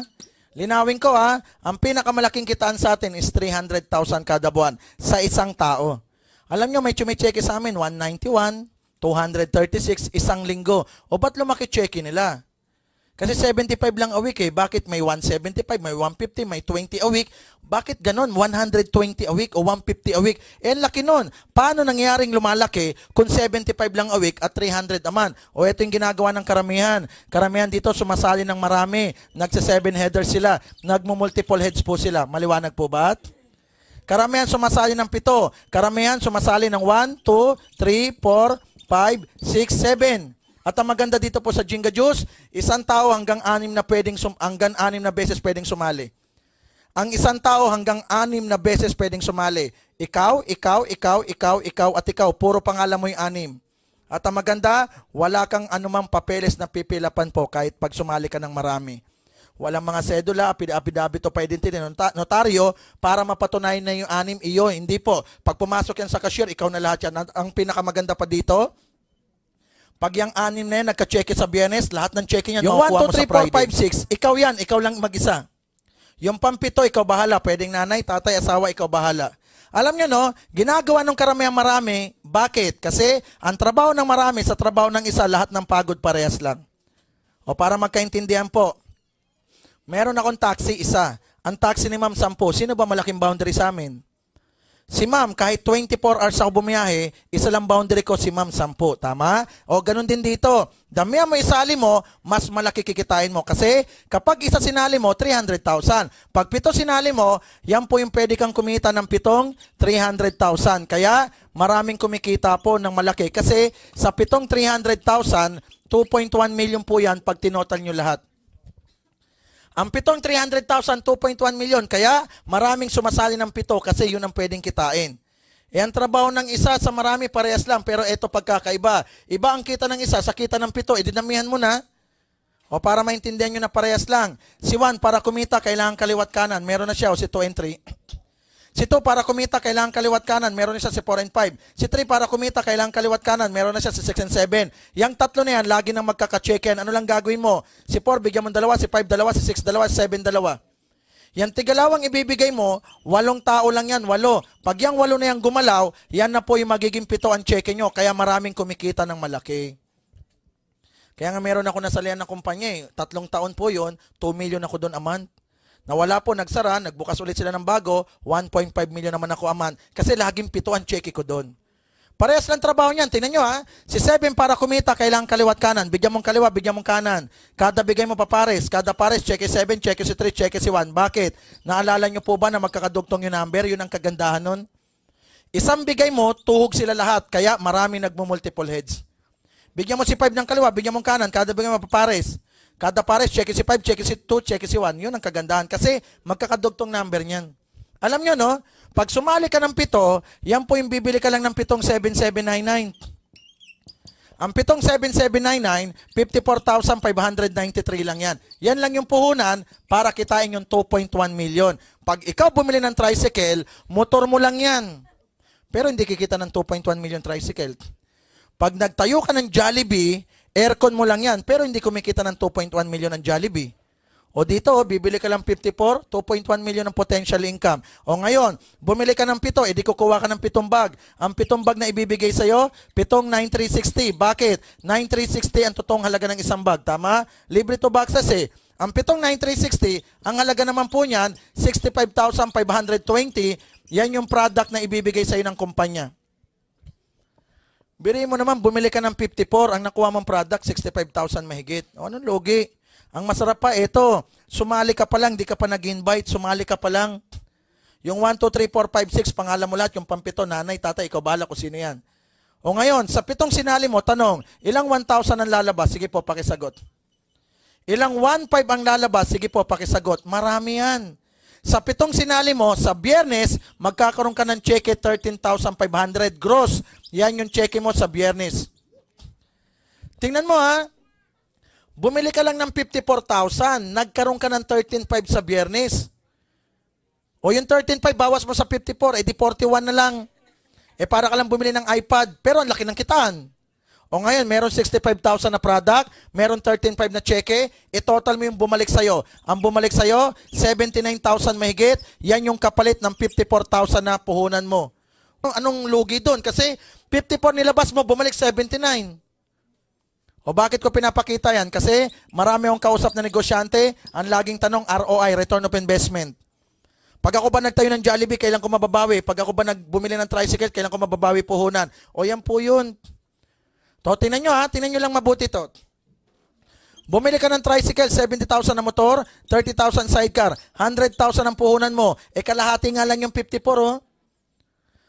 Linawin ko ha, ang pinakamalaking kitaan sa atin is 300,000 kada buwan sa isang tao. Alam nyo, may chumicheke sa amin, 191, 236, isang linggo. O ba't lumaki cheke nila? Kasi 75 lang a week eh. Bakit may 175, may 150, may 20 a week? Bakit ganon? 120 a week o 150 a week? Eh, laki nun. Paano nangyaring lumalaki kung 75 lang a week at 300 a month? O ito yung ginagawa ng karamihan. Karamihan dito sumasali ng marami. Nagsa 7 headers sila. Nagmo-multiple heads po sila. Maliwanag po ba? Karamihan sumasali ng 7. Karamihan sumasali ng 1, 2, 3, 4, 5, 6, 7. At ang maganda dito po sa Jinga Juice, isang tao hanggang 6 na beses pwedeng sumali. Ang isang tao hanggang 6 na beses pwedeng sumali. Ikaw, at ikaw. Puro pangalan mo yung 6. At ang maganda, wala kang anumang papeles na pipilapan po kahit pag sumali ka ng marami. Walang mga sedula, affidavit o identity ng notaryo para mapatunayan na yung 6 iyo. Hindi po. Pag pumasok yan sa cashier, ikaw na lahat yan. Ang pinakamaganda pa dito, pag yung 6 na yan, nagka-check sa biyernes, lahat ng check niya, yung 1, 2, 3, 4, 5, 6, ikaw yan, ikaw lang mag-isa. Yung pang-7, ikaw bahala. Pwedeng nanay, tatay, asawa, ikaw bahala. Alam nyo no, ginagawa ng karamihan marami. Bakit? Kasi ang trabaho ng marami sa trabaho ng isa, lahat ng pagod parehas lang. O para magkaintindihan po, meron akong taxi isa. Ang taxi ni Ma'am 10. Sino ba malaking boundary sa amin? Si Ma'am, kahit 24 hours ako bumiyahe, isa lang boundary ko si Ma'am 10. Tama? O ganun din dito. Damihan mo isali mo, mas malaki kikitain mo. Kasi kapag isa sinali mo, 300,000. Pag 7 sinali mo, yan po yung pwede kang kumita ng 7, 300,000. Kaya maraming kumikita po ng malaki. Kasi sa 7 300,000, 2.1 million po yan pag tinotal nyo lahat. Ang 7 300,000, 2.1 million. Kaya maraming sumasali ng 7 kasi yun ang pwedeng kitain. E ang trabaho ng isa sa marami parehas lang. Pero ito pagkakaiba. Iba ang kita ng isa sa kita ng 7. Dinamihan mo na. O para maintindihan nyo na parehas lang. Si 1 para kumita kailangan kaliwat kanan. Meron na siya o si 2 and 3. Si 2 para kumita kailangan kaliwat kanan. Meron na siya si 4 and 5. Si 3 para kumita kailangan kaliwat kanan. Meron na siya si 6 and 7. Yang tatlo na yan, lagi nang magkaka-checken. Ano lang gagawin mo? Si 4, bigyan mo 2. Si 5, 2. Si 6, 2. Si 7, 2. Yan tigalawang ibibigay mo, 8 tao lang yan, 8. Pag yung 8 na yan gumalaw, yan na po yung magiging 7 ang cheque nyo. Kaya maraming kumikita ng malaki. Kaya nga meron ako nasalihan ng kumpanya eh. 3 taon po yun, 2 million ako doon a month. Nawala po, nagsara, nagbukas ulit sila ng bago, 1.5 million naman ako a month. Kasi laging 7 ang cheque ko doon. Parehas lang trabaho niyan. Tingnan nyo ha. Si 7 para kumita, kailangan kaliwat kanan. Bigyan mong kaliwa, bigyan mong kanan. Kada bigay mo pa pares. Kada pares, cheque 7, cheque si 3, cheque si 1. Bakit? Naalala nyo po ba na magkakadugtong yung number? Yun ang kagandahan nun. Isang bigay mo, tuhog sila lahat. Kaya marami nagmo-multiple heads. Bigyan mo si 5 ng kaliwa, bigyan mong kanan. Kada bigay mo pa pares. Kada pares, cheque si 5, cheque si 2, cheque si 1. Yun ang kagandahan. Kasi magkakadugtong number niyan. Alam nyo, no? Pag sumali ka ng 7, yan po yung bibili ka lang ng 7 7799. Ang 7 7799, 54,593 lang yan. Yan lang yung puhunan para kitain yung 2.1 million. Pag ikaw bumili ng tricycle, motor mo lang yan. Pero hindi kikita ng 2.1 million tricycle. Pag nagtayo ka ng Jollibee, Aircon mo lang yan, pero hindi kumikita ng 2.1 million ng Jollibee. O dito, bibili ka lang 54, 2.1 million ng potential income. O ngayon, bumili ka ng 7, edi kukuha ka ng 7 bag. Ang 7 bag na ibibigay sa'yo, 7 9,360. Bakit? 9,360 ang totoong halaga ng isang bag. Tama? Libre to boxes eh. Ang 7 9,360, ang halaga naman po niyan, 65,520. Yan yung product na ibibigay sa'yo ng kumpanya. Biriin mo naman, bumili ka ng 54, ang nakuha mong product, 65,000 mahigit. O anong logi? Ang masarap pa, ito, sumali ka pa lang, di ka pa nag-invite, sumali ka pa lang. Yung 1, 2, 3, 4, 5, 6, pangalan mo lahat, yung pampito, nanay, tatay, ikaw bahala kung sino yan. O ngayon, sa 7 sinali mo, tanong, ilang 1,000 ang lalabas? Sige po, pakisagot. Ilang 1,500 ang lalabas? Sige po, pakisagot. Marami yan. Sa 7 sinali mo, sa Biyernes, magkakaroon ka ng cheque 13,500 gross. Yan yung cheque mo sa Biyernes. Tingnan mo ha. Bumili ka lang ng 54,000, nagkaroon ka ng 13,500 sa Biyernes. O yung 13,500 bawas mo sa 54, edi 41 na lang. Para ka lang bumili ng iPad, pero ang laki ng kitaan. O ngayon, meron 65,000 na product, meron 13,500 na cheque, total mo yung bumalik sa'yo. Ang bumalik sa'yo, 79,000 mahigit, yan yung kapalit ng 54,000 na puhunan mo. Anong lugi doon? Kasi 54 nilabas mo, bumalik 79. O bakit ko pinapakita yan? Kasi marami akong kausap na negosyante, ang laging tanong ROI, Return of Investment. Pag ako ba nagtayo ng Jollibee, kailan ko mababawi? Pag ako ba bumili ng tricycle, kailan ko mababawi puhunan? O yan po yun. To, tingnan nyo ha, tingnan nyo lang mabuti to. Bumili ka ng tricycle, 70,000 na motor, 30,000 sidecar, 100,000 ang puhunan mo. Kalahati nga lang yung 54 oh.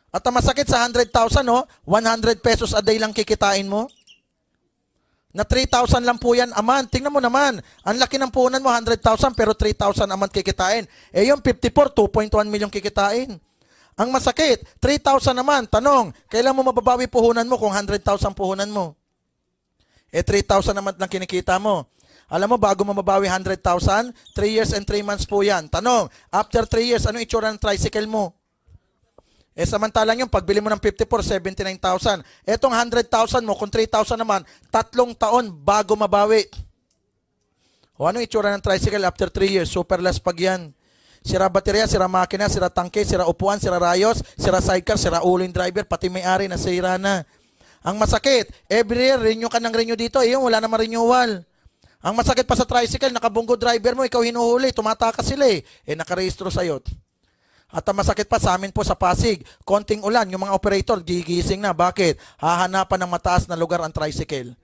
At ang masakit sa 100,000 oh, 100 pesos a day lang kikitain mo. Na 3,000 lang po yan a month. Tingnan mo naman, ang laki ng puhunan mo, 100,000 pero 3,000 a month kikitain. Yung 54, 2.1 million kikitain. Ang masakit, 3,000 naman. Tanong, kailan mo mababawi puhunan mo kung 100,000 puhunan mo? 3,000 naman lang kinikita mo. Alam mo, bago mo mabawi 100,000, 3 years and 3 months po yan. Tanong, after 3 years, ano itsura ng tricycle mo? Samantalang yung pagbili mo ng 54, 79,000. Etong 100,000 mo, kung 3,000 naman, 3 taon bago mabawi. O ano itsura ng tricycle after 3 years? Super less pag yan. Sira baterya, sira makina, sira tangke, sira upuan, sira rayos, sira sidecar, sira ulo yung driver, pati may-ari na sira na. Ang masakit, every year, renew ka ng renew dito, yung wala naman renewal. Ang masakit pa sa tricycle, nakabunggo driver mo, ikaw hinuhuli, tumatakas sila nakarehistro sa'yo. At ang masakit pa sa amin po sa Pasig, konting ulan, yung mga operator, gigising na. Bakit? Hahanapan ng mataas na lugar ang tricycle.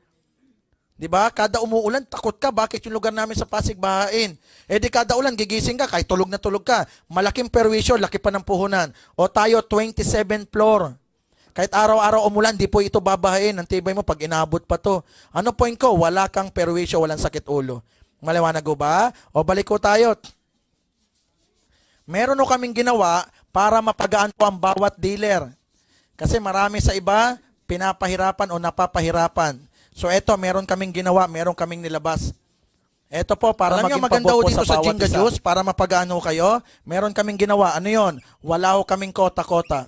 Diba? Kada umuulan, takot ka. Bakit yung lugar namin sa Pasig bahain? Di kada ulan, gigising ka, kahit tulog na tulog ka. Malaking perwisyo, laki pa ng puhunan. O tayo, 27th floor. Kahit araw-araw umulan, di po ito babahain. Ang tibay mo, pag inabot pa to. Ano point ko? Wala kang perwisyo, walang sakit ulo. Maliwanag ko ba? O balik ko tayo. Meron o kaming ginawa para mapagaan po ang bawat dealer. Kasi marami sa iba, pinapahirapan o napapahirapan. So eto, meron kaming ginawa, meron kaming nilabas. Eto po, para maging maganda po dito sa Jinga Juice, para mapagaan ho kayo, meron kaming ginawa. Ano yon? Wala ho kaming kota-kota.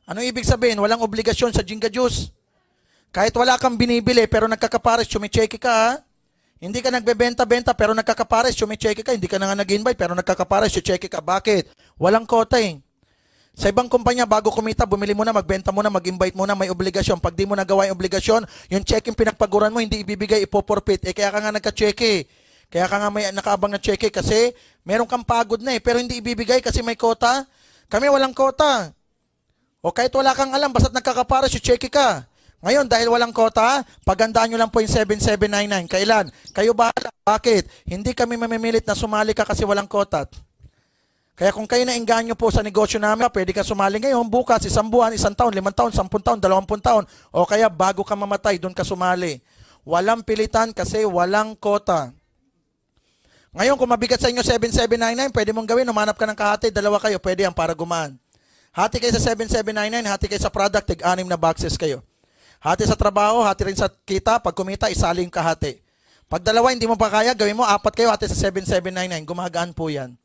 Ano ibig sabihin? Walang obligasyon sa Jinga Juice. Kahit wala kang binibili, pero nagkakapares, chumicheki ka ha? Hindi ka nagbebenta-benta pero nagkakapares, chumicheke ka. Hindi ka na nga nag-invite pero nagkakapares, chumicheke ka. Bakit? Walang kota Sa ibang kumpanya, bago kumita, bumili mo na, magbenta mo na, mag-invite mo na, may obligasyon. Pag di mo nagawa yung obligasyon, yung check-in pinagpaguran mo, hindi ibibigay, ipoporpit. Kaya ka nga nagka-cheque. Kaya ka nga may nakaabang na cheque kasi meron kang pagod na pero hindi ibibigay kasi may kota. Kami walang kota. O kahit wala kang alam, basta't nagkakapares, chumicheke ka. Ngayon, dahil walang kota, pagandaan nyo lang po yung 7799. Kailan? Kayo bahala. Bakit? Hindi kami mamimilit na sumali ka kasi walang kota. Kaya kung kayo nainganyo po sa negosyo namin, pwede ka sumali ngayon, bukas, 1 buwan, 1 taon, 5 taon, 10 taon, 20 taon. O kaya bago ka mamatay, doon ka sumali. Walang pilitan kasi walang kota. Ngayon, kung mabigat sa inyo 7799, pwede mong gawin, umanap ka ng kahati, 2 kayo, pwede yan para gumaan. Hati kayo sa 7799, hati kayo sa product, 6 na boxes kayo. Hati sa trabaho, hati rin sa kita. Pag kumita, isali yung kahati. Pag 2, hindi mo pa kaya, gawin mo 4 kayo, hati sa 7799. Gumagaan po yan.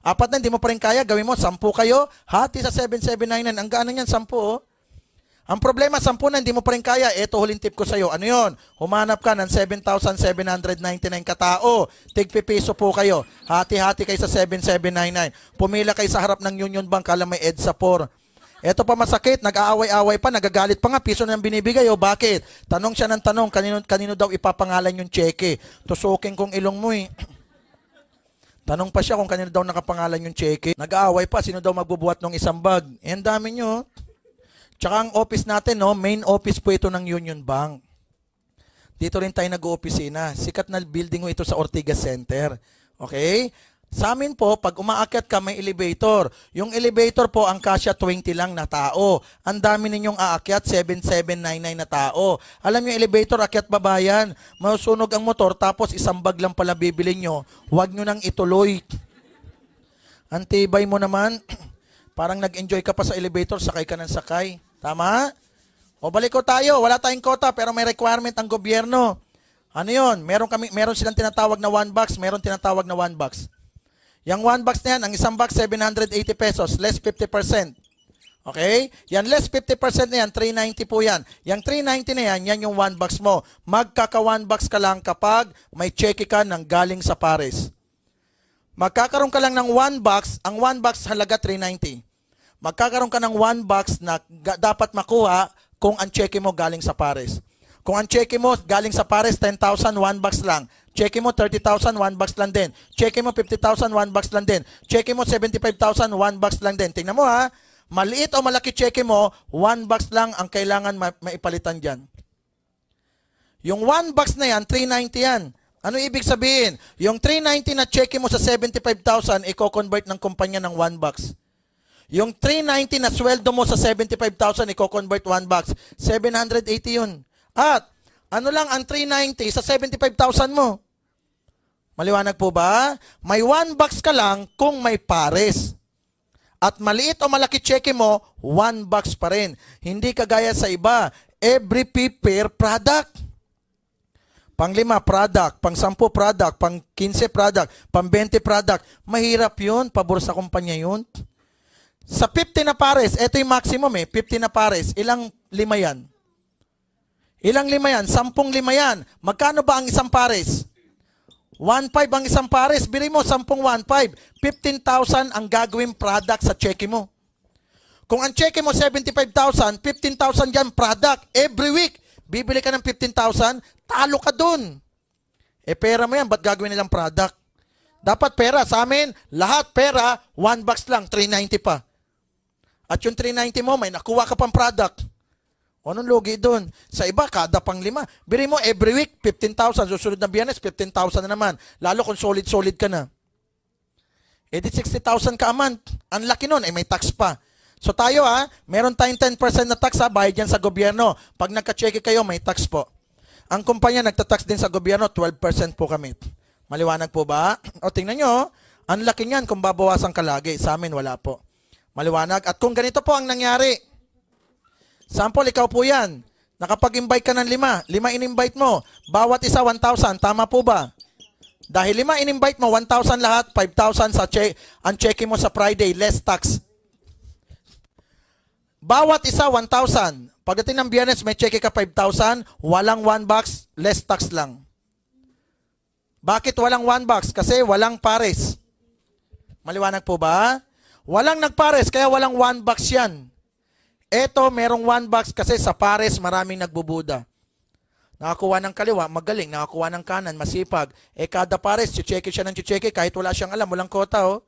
4 na, hindi mo pa rin kaya, gawin mo 10 kayo, hati sa 7799. Ang gaan yan, 10 oh. Ang problema, 10 na, hindi mo pa rin kaya. Ito, huling tip ko sa'yo. Ano yun? Humanap ka ng 7,799 katao. Tig-pipiso po kayo. Hati-hati kayo sa 7,799. Pumila kayo sa harap ng Union Bank, kala may EDSA 4. Ito pa masakit, nag-aaway-aaway pa, nagagalit pa nga, piso na binibigay. O bakit? Tanong siya ng tanong, kanino daw ipapangalan yung cheque? Tusukin kong ilong mo eh. Tanong pa siya kung kanino daw nakapangalan yung cheque. Nag-aaway pa, sino daw magbubuhat ng isang bag? Eh, ang dami nyo. Tsaka ang office natin, no, main office po ito ng Union Bank. Dito rin tayo nag-oopisina. Sikat na building mo ito sa Ortigas Center. Okay? Sa amin po, pag umaakyat ka, may elevator. Yung elevator po, ang kasya 20 lang na tao. Ang dami ninyong aakyat, 7,799 na tao. Alam nyo, elevator, akyat babayan. Masusunog ang motor, tapos isang bag lang pala bibili nyo. Huwag nyo nang ituloy. Antibay mo naman. Parang nag-enjoy ka pa sa elevator, sakay ka ng sakay. Tama? O balik ko tayo, wala tayong kota pero may requirement ang gobyerno. Ano yun? Meron silang tinatawag na 1 box, meron tinatawag na 1 box. Yung 1 box na yan, ang isang box 780 pesos, less 50%. Okay? Yan less 50% na yan, 390 po yan. Yung 390 na yan, yan yung 1 box mo. Magkaka 1 box ka lang kapag may cheque ka ng galing sa pares. Magkakaroon ka lang ng 1 box, ang 1 box halaga 390. Magkakaroon ka ng 1 box na dapat makuha kung ang cheque mo galing sa pares. Kung ang cheque mo galing sa pares, 10,000, 1 box lang. Cheque mo 30,000, 1 box lang din. Cheque mo 50,000, 1 box lang din. Cheque mo 75,000, 1 box lang din. Tingnan mo ha, maliit o malaki cheque mo, 1 box lang ang kailangan maipalitan dyan. Yung 1 box na yan, 390 yan. Ano ibig sabihin? Yung 390 na cheque mo sa 75,000, i-convert ng kumpanya ng 1 box. Yung 390 na sweldo mo sa 75,000, i-convert 1 box. 780 yun. At, ano lang ang 390 sa 75,000 mo? Maliwanag po ba? May 1 box ka lang kung may pares. At maliit o malaki cheque mo, 1 box pa rin. Hindi kagaya sa iba. Every per product. Pang-5 product, pang-10 product, pang-15 product, pang-20 product. Mahirap yun, pabor sa kumpanya yun. Sa 50 na pares, ito yung maximum eh, 50 na pares, ilang 5 yan? Ilang 5 yan? 10 5 yan. Magkano ba ang isang pares? 1.5 ang isang pares, bili mo 10 1.5. 15,000 ang gagawin product sa cheque mo. Kung ang cheque mo 75,000, 15,000 yan product every week. Bibili ka ng 15,000, talo ka dun. Eh pera mo yan, ba't gagawin nilang product? Dapat pera. Sa amin, lahat pera, 1 box lang, 390 pa. At yung 390 mo, may nakuha ka pang product. O anong lugi dun? Sa iba, kada pang 5. Bili mo every week, 15,000. Susunod na Biyernes, 15,000 na naman. Lalo kung solid-solid ka na. Eh di 60,000 ka a month. Ang laki nun, eh may tax pa. So tayo meron tayong 10% na tax bayad yan sa gobyerno. Pag nagka-cheque kayo, may tax po. Ang kumpanya nagtatax din sa gobyerno, 12% po kami. Maliwanag po ba? O tingnan nyo, ang laki niyan kung babawasan ka lagi. Sa amin, wala po. Maliwanag. At kung ganito po ang nangyari, sample, ikaw po yan. Nakapag-invite ka ng 5. 5 in-invite mo. Bawat isa 1,000. Tama po ba? Dahil 5 in-invite mo, 1,000 lahat, 5,000 sa ang cheque mo sa Friday, less tax. Bawat isa 1,000. Pagdating ng Biyernes, may cheque ka 5,000, walang 1 box, less tax lang. Bakit walang 1 box? Kasi walang pares. Maliwanag po ba? Walang nagpares, kaya walang 1 box yan. Eto, merong 1 box kasi sa pares maraming nagbubuda. Nakakuha ng kaliwa, magaling. Nakakuha ng kanan, masipag. Eh kada pares, cheque siya ng cheque kahit wala siyang alam, walang kota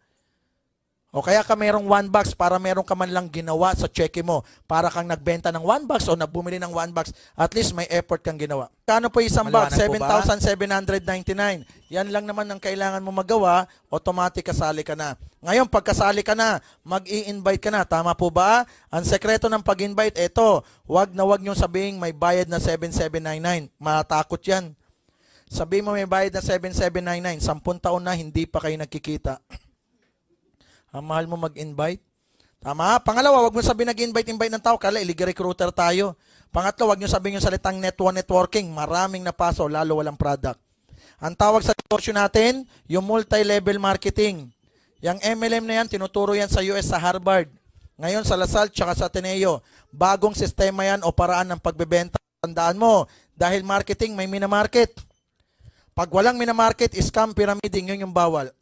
O kaya ka merong 1 box para meron ka man lang ginawa sa cheque mo. Para kang nagbenta ng 1 box o nagbumili ng 1 box, at least may effort kang ginawa. Kano po isang box? 7,799. Yan lang naman ang kailangan mo magawa, automatic kasali ka na. Ngayon, pag kasali ka na, mag-i-invite ka na. Tama po ba? Ang sekreto ng pag-invite, eto, wag niyong sabihin may bayad na 7,799. Matakot yan. Sabihin mo may bayad na 7,799. 10 taon na, hindi pa kayo nagkikita. Ang mahal mo mag-invite. Tama? Pangalawa, wag mo sabihin nag-invite ng tao. Kala, illegal recruiter tayo. Pangatlo, wag nyo sabihin yung salitang networking. Maraming napaso, lalo walang product. Ang tawag sa negosyo natin, yung multi-level marketing. Yung MLM na yan, tinuturo yan sa US, sa Harvard. Ngayon sa Lasal tsaka sa Ateneo, bagong sistema yan o paraan ng pagbebenta. Tandaan mo, dahil marketing may minamarket. Pag walang minamarket, scam, pyramiding, yun yung bawal.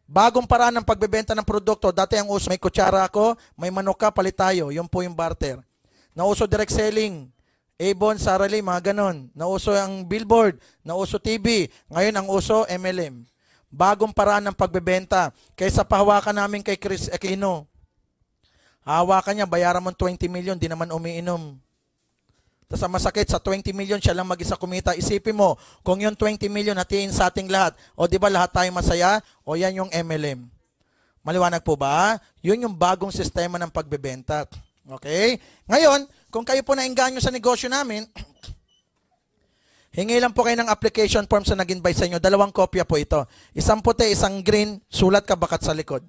Bagong paraan ng pagbebenta ng produkto. Dati ang uso, may kutsara ako, may manok ka, palit tayo. Yun po yung barter. Nauso direct selling. Avon, Sara Lee, mga ganon. Nauso ang billboard, nauso TV. Ngayon ang uso, MLM. Bagong paraan ng pagbebenta. Kaysa pahawakan namin kay Chris Aquino. Hawakan niya, bayaran mo 20 million, di naman umiinom. Tapos ang masakit, sa 20 million siya lang mag-isa kumita. Isipin mo, kung yung 20 million hatiin sa ating lahat, o di ba lahat tayo masaya, o yan yung MLM. Maliwanag po ba? Yun yung bagong sistema ng pagbebenta. Okay? Ngayon, kung kayo po nainganyo sa negosyo namin, hingi lang po kayo ng application form sa nag-invite sa inyo. 2 kopya po ito. Isang puti, isang green, sulat ka bakat sa likod.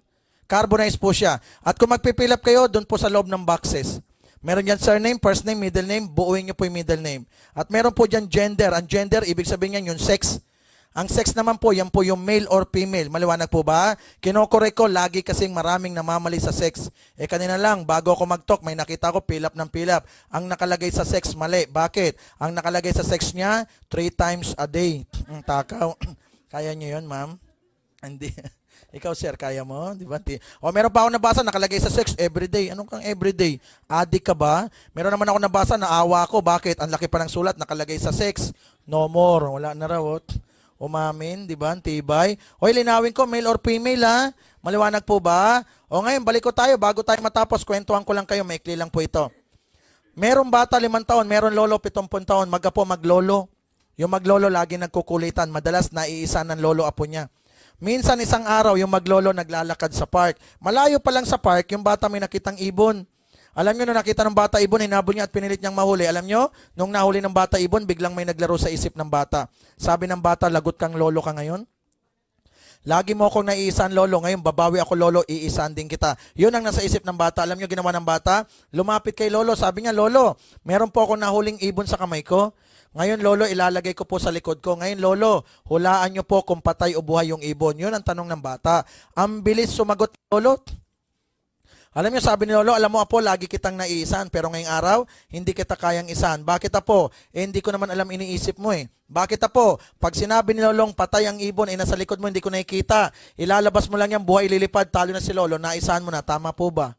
Carbonized po siya. At kung magpipill up kayo, doon po sa loob ng boxes. Meron dyan surname, first name, middle name, buuin nyo po yung middle name. At meron po dyan gender. Ang gender, ibig sabihin yan yung sex. Ang sex naman po, yan po yung male or female. Maliwanag po ba? Kinokorek ko, lagi kasing maraming namamali sa sex. Kanina lang, bago ako mag-talk, may nakita ko, fill up ng fill up. Ang nakalagay sa sex, mali. Bakit? Ang nakalagay sa sex niya, 3 times a day. Takaw. Kaya nyo yun, ma'am? Hindi. Ikaw, sir, kaya mo? Di ba? O, meron pa ako nabasa, nakalagay sa sex, everyday. Anong kang everyday? Addict ka ba? Meron naman ako nabasa, naawa ako. Bakit? Ang laki pa ng sulat, nakalagay sa sex. No more. Wala na raw. Umamin, di ba? Tibay. Hoy, linawin ko, male or female, ha? Maliwanag po ba? O, ngayon, balik ko tayo. Bago tayo matapos, kwentuhan ko lang kayo. Maikli lang po ito. Merong bata, 5 taon. Meron lolo, 70 taon. Magapo, maglolo. Yung maglolo, lagi nagkukulitan. Madalas, naiisa ng lolo apo niya. Minsan isang araw, yung maglolo naglalakad sa park. Malayo pa lang sa park, yung bata may nakitang ibon. Alam nyo, nung nakita ng bata ibon, hinabol niya at pinilit niyang mahuli. Alam nyo, nung nahuli ng bata ibon, biglang may naglaro sa isip ng bata. Sabi ng bata, lagot kang lolo ka ngayon? Lagi mo akong naiisan lolo, ngayon babawi ako lolo, iisan din kita. Yun ang nasa isip ng bata. Alam nyo, ginawa ng bata? Lumapit kay lolo, sabi niya, lolo, meron po akong nahuling ibon sa kamay ko. Ngayon, lolo, ilalagay ko po sa likod ko. Ngayon, lolo, hulaan nyo po kung patay o buhay yung ibon. Yun ang tanong ng bata. Ang bilis sumagot, lolo. Alam nyo, sabi ni lolo, alam mo, apo, lagi kitang naiisan. Pero ngayong araw, hindi kita kayang isan. Bakit, apo? Hindi ko naman alam iniisip mo eh. Bakit, apo? Pag sinabi ni lolong patay ang ibon, nasa likod mo, hindi ko nakikita. Ilalabas mo lang yan, buhay lilipad, talo na si lolo, naisahan mo na. Tama po ba?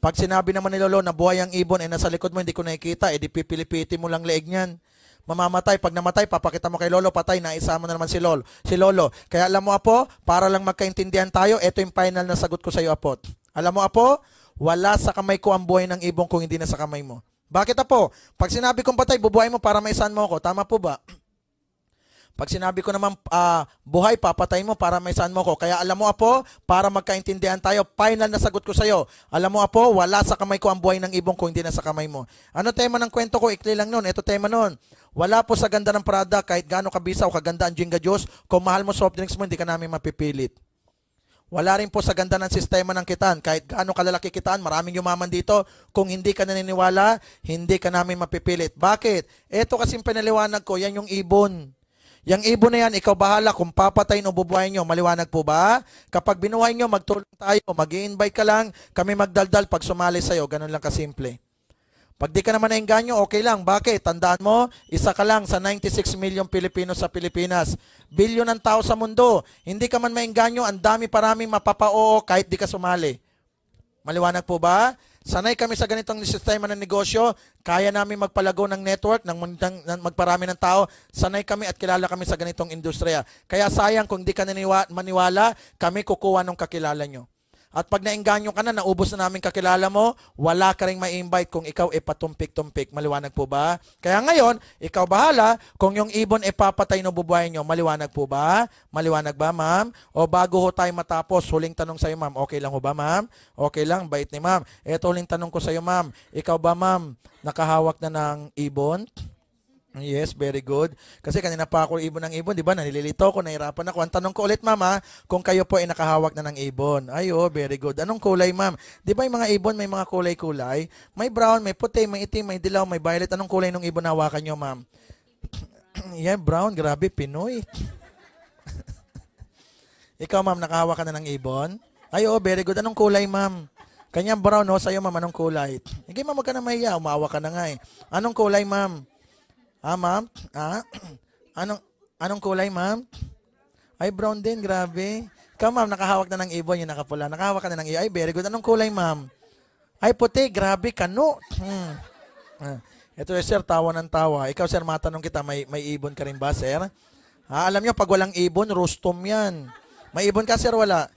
Pag sinabi naman ni lolo na buhay ang ibon, nasa likod mo, hindi ko nakikita, di pipilipiti mo lang leeg niyan. Mamamatay. Pag namatay, papakita mo kay lolo, patay, naisa mo na naman si lolo. Kaya alam mo, apo, para lang magkaintindihan tayo, ito yung final na sagot ko sa iyo, apo. Alam mo, apo, wala sa kamay ko ang buhay ng ibon kung hindi na sa kamay mo. Bakit, apo? Pag sinabi kong patay, bubuhay mo para maisan mo ako. Tama po ba? Pag sinabi ko naman buhay, papatay mo para maisan mo ako. Kaya alam mo, apo, para magkaintindihan tayo, final na sagot ko sa iyo. Alam mo, apo, wala sa kamay ko ang buhay ng ibon kung hindi na sa kamay mo. Ano tema ng kwento ko? Ikli lang nun. Ito tema nun. Wala po sa ganda ng product, kahit gaano kabisa o kaganda ang Jinga Diyos, kung mahal mo soft drinks mo, hindi ka namin mapipilit. Wala rin po sa ganda ng sistema ng kitaan, kahit gaano kalalaki kitaan, maraming yumaman dito, kung hindi ka naniniwala, hindi ka namin mapipilit. Bakit? Ito kasing pinaliwanag ko, yan yung ibon. Yang ibon na yan, ikaw bahala kung papatayin o bubuhayin nyo. Maliwanag po ba? Kapag binuhay nyo, magtulong tayo, mag-i-invite ka lang, kami magdaldal pag sumali sa'yo. Ganun lang kasimple. Pag di ka naman nainganyo, okay lang. Bakit? Tandaan mo, isa ka lang sa 96 million Pilipino sa Pilipinas. Bilyon ng tao sa mundo. Hindi ka man maingganyo, ang dami paraming mapapa-oo kahit di ka sumali. Maliwanag po ba? Sanay kami sa ganitong sistema ng negosyo. Kaya namin magpalago ng network, magparami ng tao. Sanay kami at kilala kami sa ganitong industriya. Kaya sayang kung di ka maniwala, kami kukuha ng kakilala nyo. At pag naengganyo ka na, naubos na namin kakilala mo, wala ka rin ma-invite kung ikaw patumpik-tumpik. Maliwanag po ba? Kaya ngayon, ikaw bahala kung yung ibon papatay no bubuhayin nyo. Maliwanag po ba? Maliwanag ba, ma'am? O bago ho tayo matapos, huling tanong sa'yo, ma'am. Okay lang ho ba, ma'am? Okay lang, bait ni ma'am. Ito huling tanong ko sa'yo, ma'am. Ikaw ba, ma'am, nakahawak na ng ibon? Yes, very good. Kasi kanina pa ako ibon ng ibon, di ba? Nalilito ko, nahirapan ako. Ang tanong ko ulit, mama, kung kayo po ay nakahawak na ng ibon. Ay, oh, very good. Anong kulay, ma'am? Di ba yung mga ibon may mga kulay-kulay? May brown, may puti, may itim, may dilaw, may violet. Anong kulay ng ibon na hawakan nyo, ma'am? Yeah, brown. Grabe, Pinoy. Ikaw, ma'am, nakahawak ka na ng ibon? Ay, oh, very good. Anong kulay, ma'am? Kanyang brown, no? Sa'yo, ma'am, anong kulay? Hindi, ma'am, wag ka na mahiya. Umawa ka na nga eh. Anong kulay, ma'am? Ma'am? Anong kulay, ma'am? Ay, brown din, grabe. Ikaw, ma'am, nakahawak na ng ibon, yung nakapula. Nakahawak ka na ng ibon. Ay, very good. Anong kulay, ma'am? Ay, puti, grabe, kano. Ito, sir, tawa ng tawa. Ikaw, sir, matanong kita, may ibon ka rin ba, sir? Alam nyo, pag walang ibon, rustom yan. May ibon ka, sir, wala?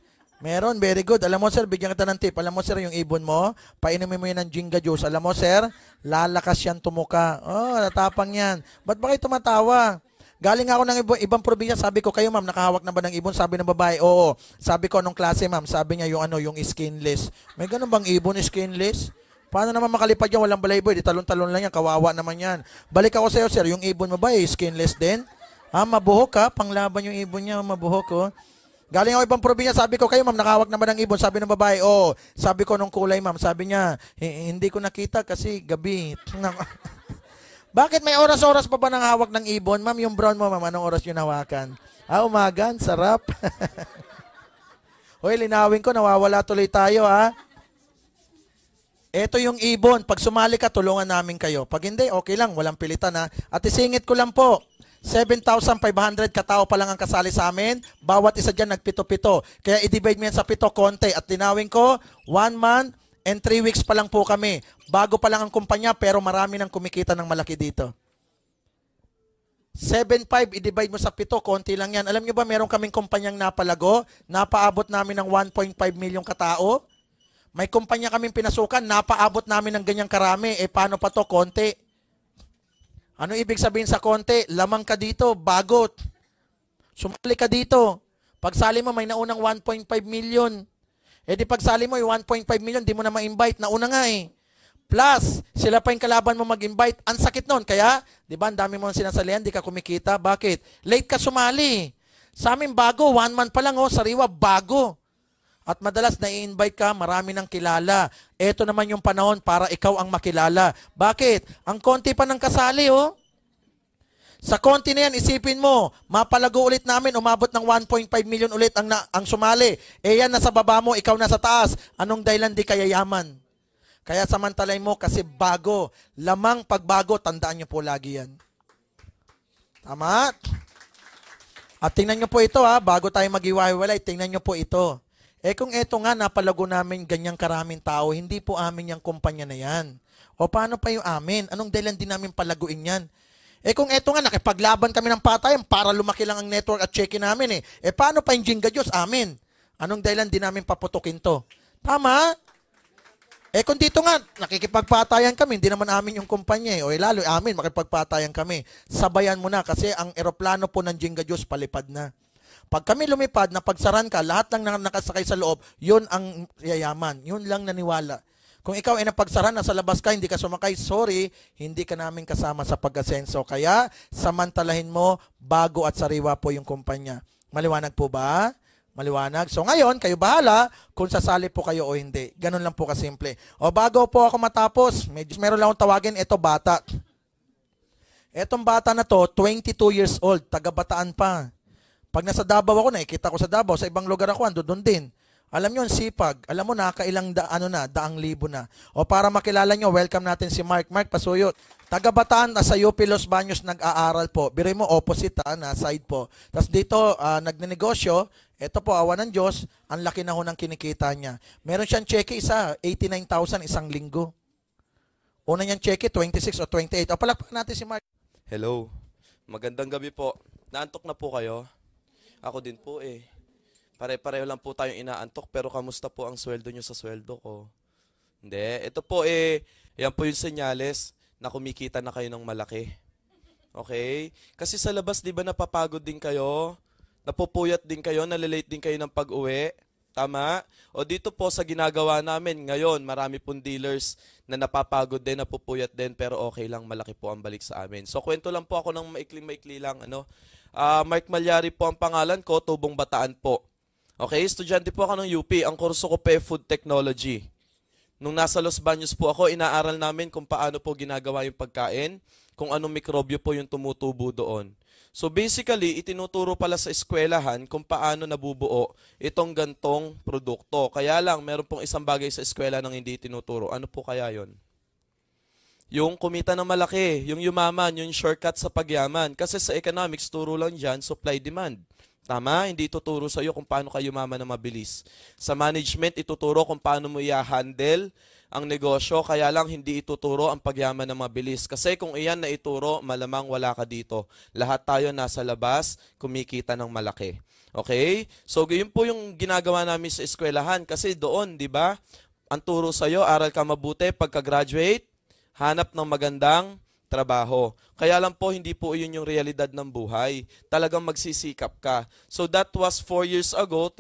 Meron, very good. Alam mo, sir, bigyan kita ng tip. Alam mo, sir, yung ibon mo, painumin mo yun ng Jinga Juice. Alam mo, sir, lalakas yan tumuka. Oh, natapang yan. Ba't ba kayo tumatawa? Galing ako ng ibang probinsya, sabi ko, kayo, ma'am, nakahawak na ba ng ibon? Sabi ng babae, oo. Sabi ko, anong klase, ma'am? Sabi niya, yung skinless. May ganun bang ibon, skinless? Paano naman makalipad yan? Walang balayboy. Di talon-talon lang yan. Kawawa naman yan. Balik ako sa'yo, sir. Yung ibon mo ba, skinless din? Mabuhok ka? Panglaban yung ibon niya, mabuhok, oh. Galing ako ibang probinsya, sabi ko, kayo ma'am, nakahawak naman ng ibon. Sabi ng babae, oh. Sabi ko, nung kulay ma'am, sabi niya, hindi ko nakita kasi gabi. Bakit may oras-oras pa ba nang hawak ng ibon? Ma'am, yung brown mo, ma'am, anong oras yung hawakan? Umagan, sarap. Hoy, linawin ko, nawawala tuloy tayo, ha? Ito yung ibon. Pag sumali ka, tulungan namin kayo. Pag hindi, okay lang, walang pilitan, ha? At isingit ko lang po, 7,500 katao pa lang ang kasali sa amin. Bawat isa dyan nagpito-pito. Kaya i-divide mo yan sa pito, konti. At tinawin ko, 1 month and 3 weeks pa lang po kami. Bago pa lang ang kumpanya, pero marami nang kumikita ng malaki dito. 7,500, i-divide mo sa pito, konti lang yan. Alam nyo ba, meron kaming kumpanyang napalago, napaabot namin ng 1.5 milyong katao. May kumpanya kaming pinasukan, napaabot namin ng ganyang karami. Paano pa to? Konti. Ano ibig sabihin sa konti? Lamang ka dito, bagot. Sumali ka dito. Pagsali mo, may naunang 1.5 million. Di pagsali mo, yung 1.5 million, di mo na ma-invite. Nauna nga eh. Plus, sila pa yung kalaban mo mag-invite. Ang sakit nun. Kaya, di ba, ang dami mo sinasalihan, di ka kumikita. Bakit? Late ka sumali. Sa amin, bago. 1 month pa lang, sariwa, bago. At madalas na-i-invite ka, marami nang kilala. Ito naman yung panahon para ikaw ang makilala. Bakit? Ang konti pa ng kasali, oh. Sa konti na yan, isipin mo, mapalago ulit namin, umabot ng 1.5 million ulit ang sumali. Yan, nasa baba mo, ikaw nasa taas. Anong dahilan di kaya yaman? Kaya samantalay mo kasi bago. Lamang pagbago, tandaan nyo po lagi yan. Tama? At tingnan nyo po ito, bago tayo mag-iwahiwalay, tingnan nyo po ito. Kung eto nga, napalago namin ganyang karaming tao, hindi po amin yung kumpanya na yan. O paano pa yung amin? Anong dahilan din namin palaguin yan? Kung eto nga, nakipaglaban kami ng patayan para lumaki lang ang network at check-in namin paano pa yung Jinga Diyos? Amin. Anong dahilan din namin paputukin to? Tama? Kung dito nga, nakikipagpatayan kami, hindi naman amin yung kumpanya O lalo amin, makipagpatayan kami. Sabayan mo na kasi ang eroplano po ng Jinga Diyos palipad na. Pag kami lumipad, na pagsaran ka, lahat lang nakasakay sa loob, yun ang yayaman. Yun lang naniwala. Kung ikaw ay napagsara, nasa labas ka, hindi ka sumakay, sorry, hindi ka namin kasama sa pag-asenso. Kaya, samantalahin mo, bago at sariwa po yung kumpanya. Maliwanag po ba? Maliwanag. So ngayon, kayo bahala kung sasali po kayo o hindi. Ganun lang po kasimple. O bago po ako matapos, meron lang akong tawagin, ito bata. Etong bata na to, 22 years old, taga-Bataan pa. Pag nasa Davao ako, nakikita ko sa Davao, sa ibang lugar ako, doon din. Alam nyo, sipag. Alam mo, nakailang daang libo na. O para makilala nyo, welcome natin si Mark. Mark, pasuyot. Taga-Bataan, sa UP Los Baños nag-aaral po. Biro mo, opposite, na side po. Tapos dito, nagnenegosyo. Ito po, awa ng Diyos, ang laki na ho ng kinikita niya. Meron siyang cheque isa, 89,000 isang linggo. Una niyang cheque, 26 o 28. O palakpakan natin si Mark. Hello. Magandang gabi po. Naantok na po kayo? Ako din po Pare-pareho lang po tayong inaantok pero kamusta po ang sweldo nyo sa sweldo ko? Hindi. Ito po yan po yung senyales na kumikita na kayo ng malaki. Okay? Kasi sa labas, di ba napapagod din kayo? Napupuyat din kayo, nalilate din kayo ng pag-uwi. Tama? O dito po sa ginagawa namin ngayon, marami pong dealers na napapagod din, napupuyat din, pero okay lang, malaki po ang balik sa amin. So kwento lang po ako ng maikli-maikli lang. Mark Malyari po ang pangalan ko, Tubong Bataan po. Okay, estudyante po ako ng UP. Ang kurso ko po Food Technology. Nung nasa Los Baños po ako, inaaral namin kung paano po ginagawa yung pagkain, kung anong mikrobyo po yung tumutubo doon. So basically, itinuturo pala sa eskwelahan kung paano nabubuo itong gantong produkto. Kaya lang, meron pong isang bagay sa eskwela nang hindi itinuturo. Ano po kaya yon? Yung kumita ng malaki, yung yumaman, yung shortcut sa pagyaman. Kasi sa economics, turo lang dyan, supply-demand. Tama? Hindi ituturo sa iyo kung paano ka yumaman na mabilis. Sa management, ituturo kung paano mo i-handle ang negosyo, kaya lang hindi ituturo ang pagyaman ng mabilis. Kasi kung iyan na ituro, malamang wala ka dito. Lahat tayo nasa labas, kumikita ng malaki. Okay? So, yun po yung ginagawa namin sa eskwelahan. Kasi doon, di ba, ang turo sa'yo, aral ka mabuti, pagka-graduate, hanap ng magandang trabaho. Kaya lang po, hindi po yun yung realidad ng buhay. Talagang magsisikap ka. So that was 4 years ago,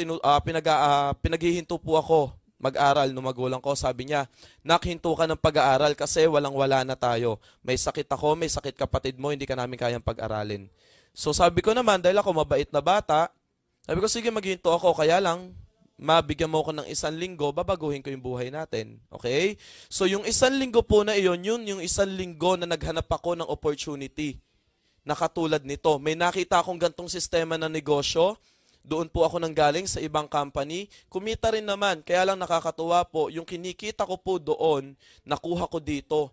pinaghihinto po ako mag-aral nung magulang ko. Sabi niya, nakhinto ka ng pag-aaral kasi walang-wala na tayo. May sakit ako, may sakit kapatid mo, hindi ka namin kayang pag-aralin. So sabi ko naman, dahil ako mabait na bata, sabi ko, sige, maghinto ako, kaya lang, mabigyan mo ko ng 1 linggo, babaguhin ko yung buhay natin. Okay? So yung 1 linggo po na iyon, yun yung 1 linggo na naghanap ako ng opportunity na katulad nito. May nakita akong gantong sistema ng negosyo, doon po ako nanggaling sa ibang company. Kumita rin naman, kaya lang nakakatuwa po, yung kinikita ko po doon, nakuha ko dito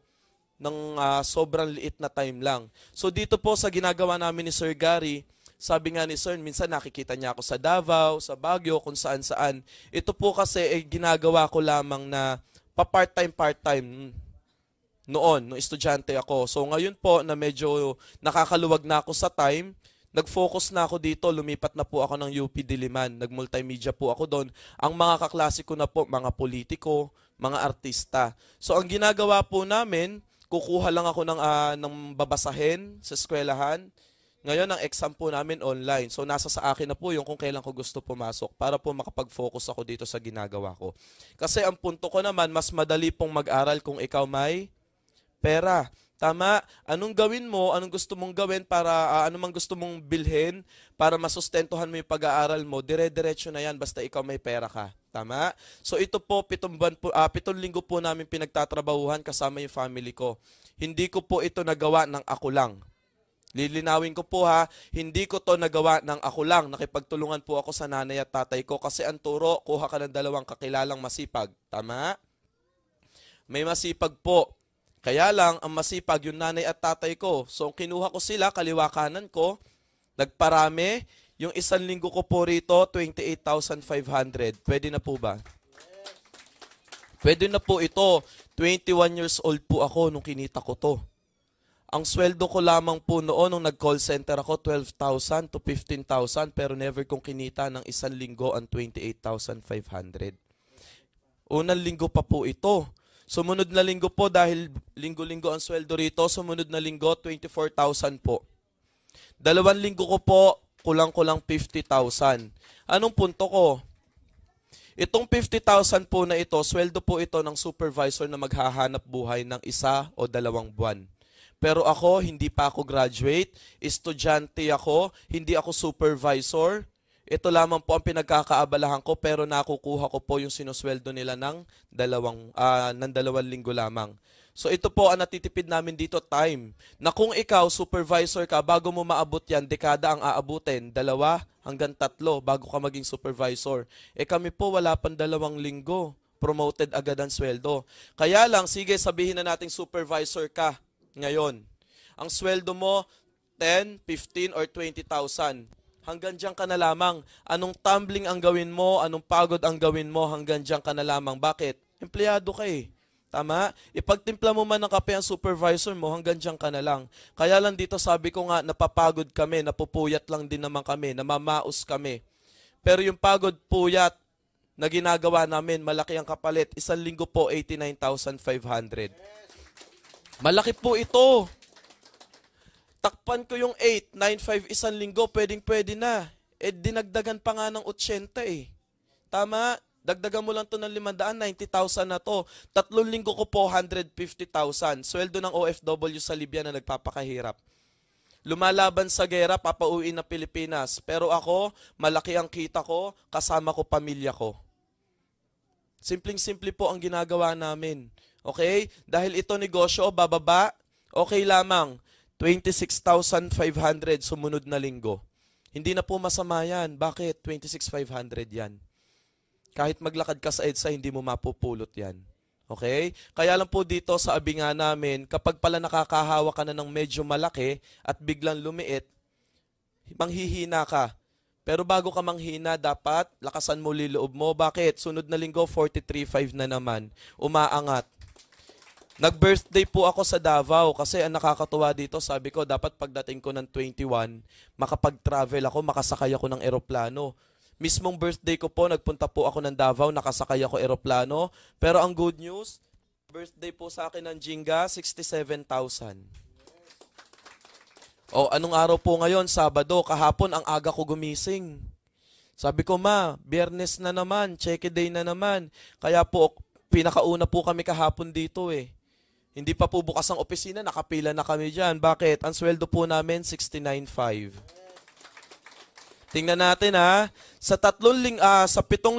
ng sobrang liit na time lang. So dito po sa ginagawa namin ni Sir Gary, sabi nga ni Sir, minsan nakikita niya ako sa Davao, sa Baguio, kung saan-saan. Ito po kasi ginagawa ko lamang na pa-part-time noon, nung estudyante ako. So ngayon po na medyo nakakaluwag na ako sa time, nag-focus na ako dito, lumipat na po ako ng UP Diliman, nag-multimedia po ako doon. Ang mga kaklase ko na po, mga politiko, mga artista. So ang ginagawa po namin, kukuha lang ako ng babasahin sa eskwelahan. Ngayon, ang exam po namin online. So nasa sa akin na po yung kung kailan ko gusto pumasok para po makapag-focus ako dito sa ginagawa ko. Kasi ang punto ko naman, mas madali pong mag-aral kung ikaw may pera. Tama? Anong gawin mo? Anong gusto mong gawin para, ano mang gusto mong bilhin para masustentuhan mo yung pag-aaral mo? Dire-diretso na yan basta ikaw may pera ka. Tama? So ito po, 7 linggo po namin pinagtatrabahuhan kasama yung family ko. Hindi ko po ito nagawa ng ako lang. Lilinawin ko po ha, hindi ko to nagawa ng ako lang. Nakipagtulungan po ako sa nanay at tatay ko kasi ang turo, kuha ka ng 2 kakilalang masipag. Tama? May masipag po. Kaya lang, ang masipag yung nanay at tatay ko. So, kinuha ko sila, kaliwa kanan ko, nagparami. Yung 1 linggo ko po rito, 28,500. Pwede na po ba? Pwede na po ito. 21 years old po ako nung kinita ko to. Ang sweldo ko lamang po noon nung nag-call center ako, 12,000 to 15,000. Pero never kong kinita ng 1 linggo ang 28,500. Unang linggo pa po ito. Sumunod na linggo po, dahil linggo-linggo ang sweldo rito, sumunod na linggo, 24,000 po. 2 linggo ko po, kulang-kulang 50,000. Anong punto ko? Itong 50,000 po na ito, sweldo po ito ng supervisor na maghahanap buhay ng 1 o 2 buwan. Pero ako, hindi pa ako graduate, estudyante ako, hindi ako supervisor. Ito lamang po ang pinagkakaabalahan ko, pero nakukuha ko po yung sinusweldo nila ng 2 linggo lamang. So ito po ang natitipid namin dito, time. Na kung ikaw, supervisor ka, bago mo maabot yan, dekada ang aabutin, 2 hanggang 3 bago ka maging supervisor. Kami po wala pang 2 linggo, promoted agad ang sweldo. Kaya lang, sige, sabihin na nating supervisor ka ngayon. Ang sweldo mo, 10, 15, or 20,000. Hanggang diyan ka na lamang. Anong tumbling ang gawin mo, anong pagod ang gawin mo, hanggang diyan ka na lamang. Bakit? Empleyado ka eh. Tama? Ipagtimpla mo man ng kape ang supervisor mo, hanggang diyan ka na lang. Kaya lang dito sabi ko nga, napapagod kami, napupuyat lang din naman kami, namamaos kami. Pero yung pagod, puyat na ginagawa namin, malaki ang kapalit. 1 linggo po, 89,500. Malaki po ito. Takpan ko yung 8, 9, 5, 1 linggo, pwedeng-pwede na. Dinagdagan pa nga ng 80 eh. Tama? Dagdagan mo lang to ng 500, 90,000 na to. 3 linggo ko po, 150,000. Sweldo ng OFW sa Libya na nagpapakahirap. Lumalaban sa gera, papauwi na Pilipinas. Pero ako, malaki ang kita ko, kasama ko pamilya ko. Simpleng-simple po ang ginagawa namin. Okay? Dahil ito negosyo, bababa, okay lamang. 26,500 sumunod na linggo. Hindi na po masama yan. Bakit? 26,500 yan. Kahit maglakad ka sa EDSA, hindi mo mapupulot yan. Okay? Kaya lang po dito sa abinga namin, kapag pala nakakahawa ka na ng medyo malaki at biglang lumiit, manghihina ka. Pero bago ka manghina, dapat lakasan mo liloob mo. Bakit? Sunod na linggo, 43.5 na naman. Umaangat. Nag-birthday po ako sa Davao kasi ang nakakatuwa dito, sabi ko, dapat pagdating ko ng 21, makapag-travel ako, makasakay ako ng eroplano. Mismong birthday ko po, nagpunta po ako ng Davao, nakasakay ako eroplano. Pero ang good news, birthday po sa akin ng Jinga, 67,000. O, anong araw po ngayon? Sabado. Kahapon, ang aga ko gumising. Sabi ko, ma, Biyernes na naman, check day na naman. Kaya po, pinakauna po kami kahapon dito eh. Hindi pa po bukas ang opisina, nakapila na kami dyan. Bakit? Ang sweldo po namin, 69.5. Tingnan natin ha. Sa 7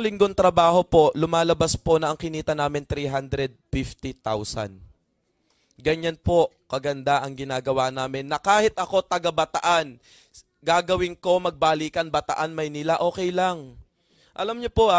linggong trabaho po, lumalabas po na ang kinita namin 350,000. Ganyan po kaganda ang ginagawa namin na kahit ako taga Bataan, gagawin ko magbalikan Bataan, Maynila, okay lang. Alam niyo po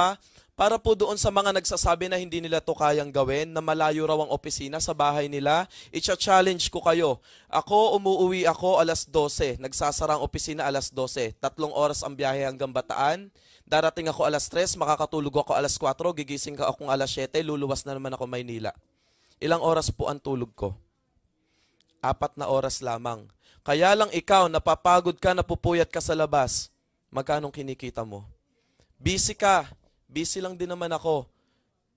para po doon sa mga nagsasabi na hindi nila to kayang gawin, na malayo raw ang opisina sa bahay nila, i-challenge ko kayo. Ako, umuwi ako alas 12, nagsasara ang opisina alas 12, 3 oras ang biyahe hanggang Bataan, darating ako alas 3, makakatulog ako alas 4, gigising ka akong alas 7, luluwas na naman ako Maynila. Ilang oras po ang tulog ko? 4 na oras lamang. Kaya lang ikaw, napapagod ka, napupuyat ka sa labas, magkanong kinikita mo? Busy ka. Busy lang din naman ako.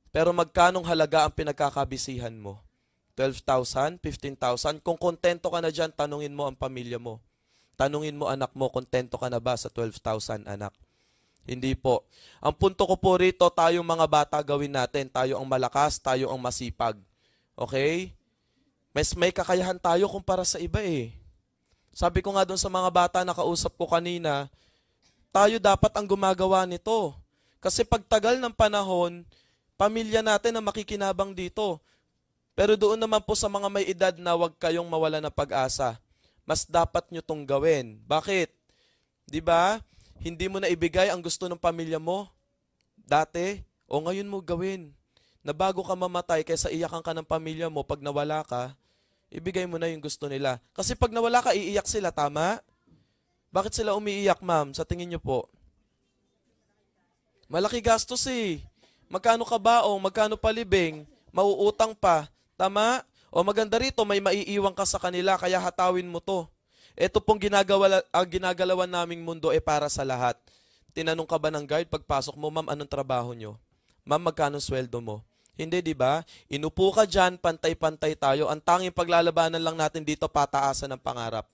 Pero magkanong halaga ang pinagkakabisihan mo? 12,000? 15,000? Kung kontento ka na dyan, tanungin mo ang pamilya mo. Tanungin mo anak mo, kontento ka na ba sa 12,000 anak? Hindi po. Ang punto ko po rito, tayong mga bata gawin natin. Tayo ang malakas, tayo ang masipag. Okay? May kakayahan tayo kumpara sa iba eh. Sabi ko nga doon sa mga bata na kausap ko kanina, tayo dapat ang gumagawa nito. Kasi pagtagal ng panahon, pamilya natin ang makikinabang dito. Pero doon naman po sa mga may edad na huwag kayong mawala ng pag-asa. Mas dapat nyo tong gawin. Bakit? Di ba? Hindi mo na ibigay ang gusto ng pamilya mo dati o ngayon mo gawin. Na bago ka mamatay kaysa iyakan ka ng pamilya mo pag nawala ka, ibigay mo na yung gusto nila. Kasi pag nawala ka, iiyak sila, tama? Bakit sila umiiyak, ma'am? Sa tingin nyo po? Malaki gastos eh. Magkano kabaong, magkano palibing, mauutang pa. Tama? O maganda rito, may maiiwan ka sa kanila, kaya hatawin mo to. Ito pong ginagalawan naming mundo para sa lahat. Tinanong ka ba ng guard pagpasok mo, ma'am, anong trabaho nyo? Ma'am, magkano sweldo mo? Hindi, di ba? Inupo ka dyan, pantay-pantay tayo. Ang tanging paglalabanan lang natin dito, pataasan ng pangarap.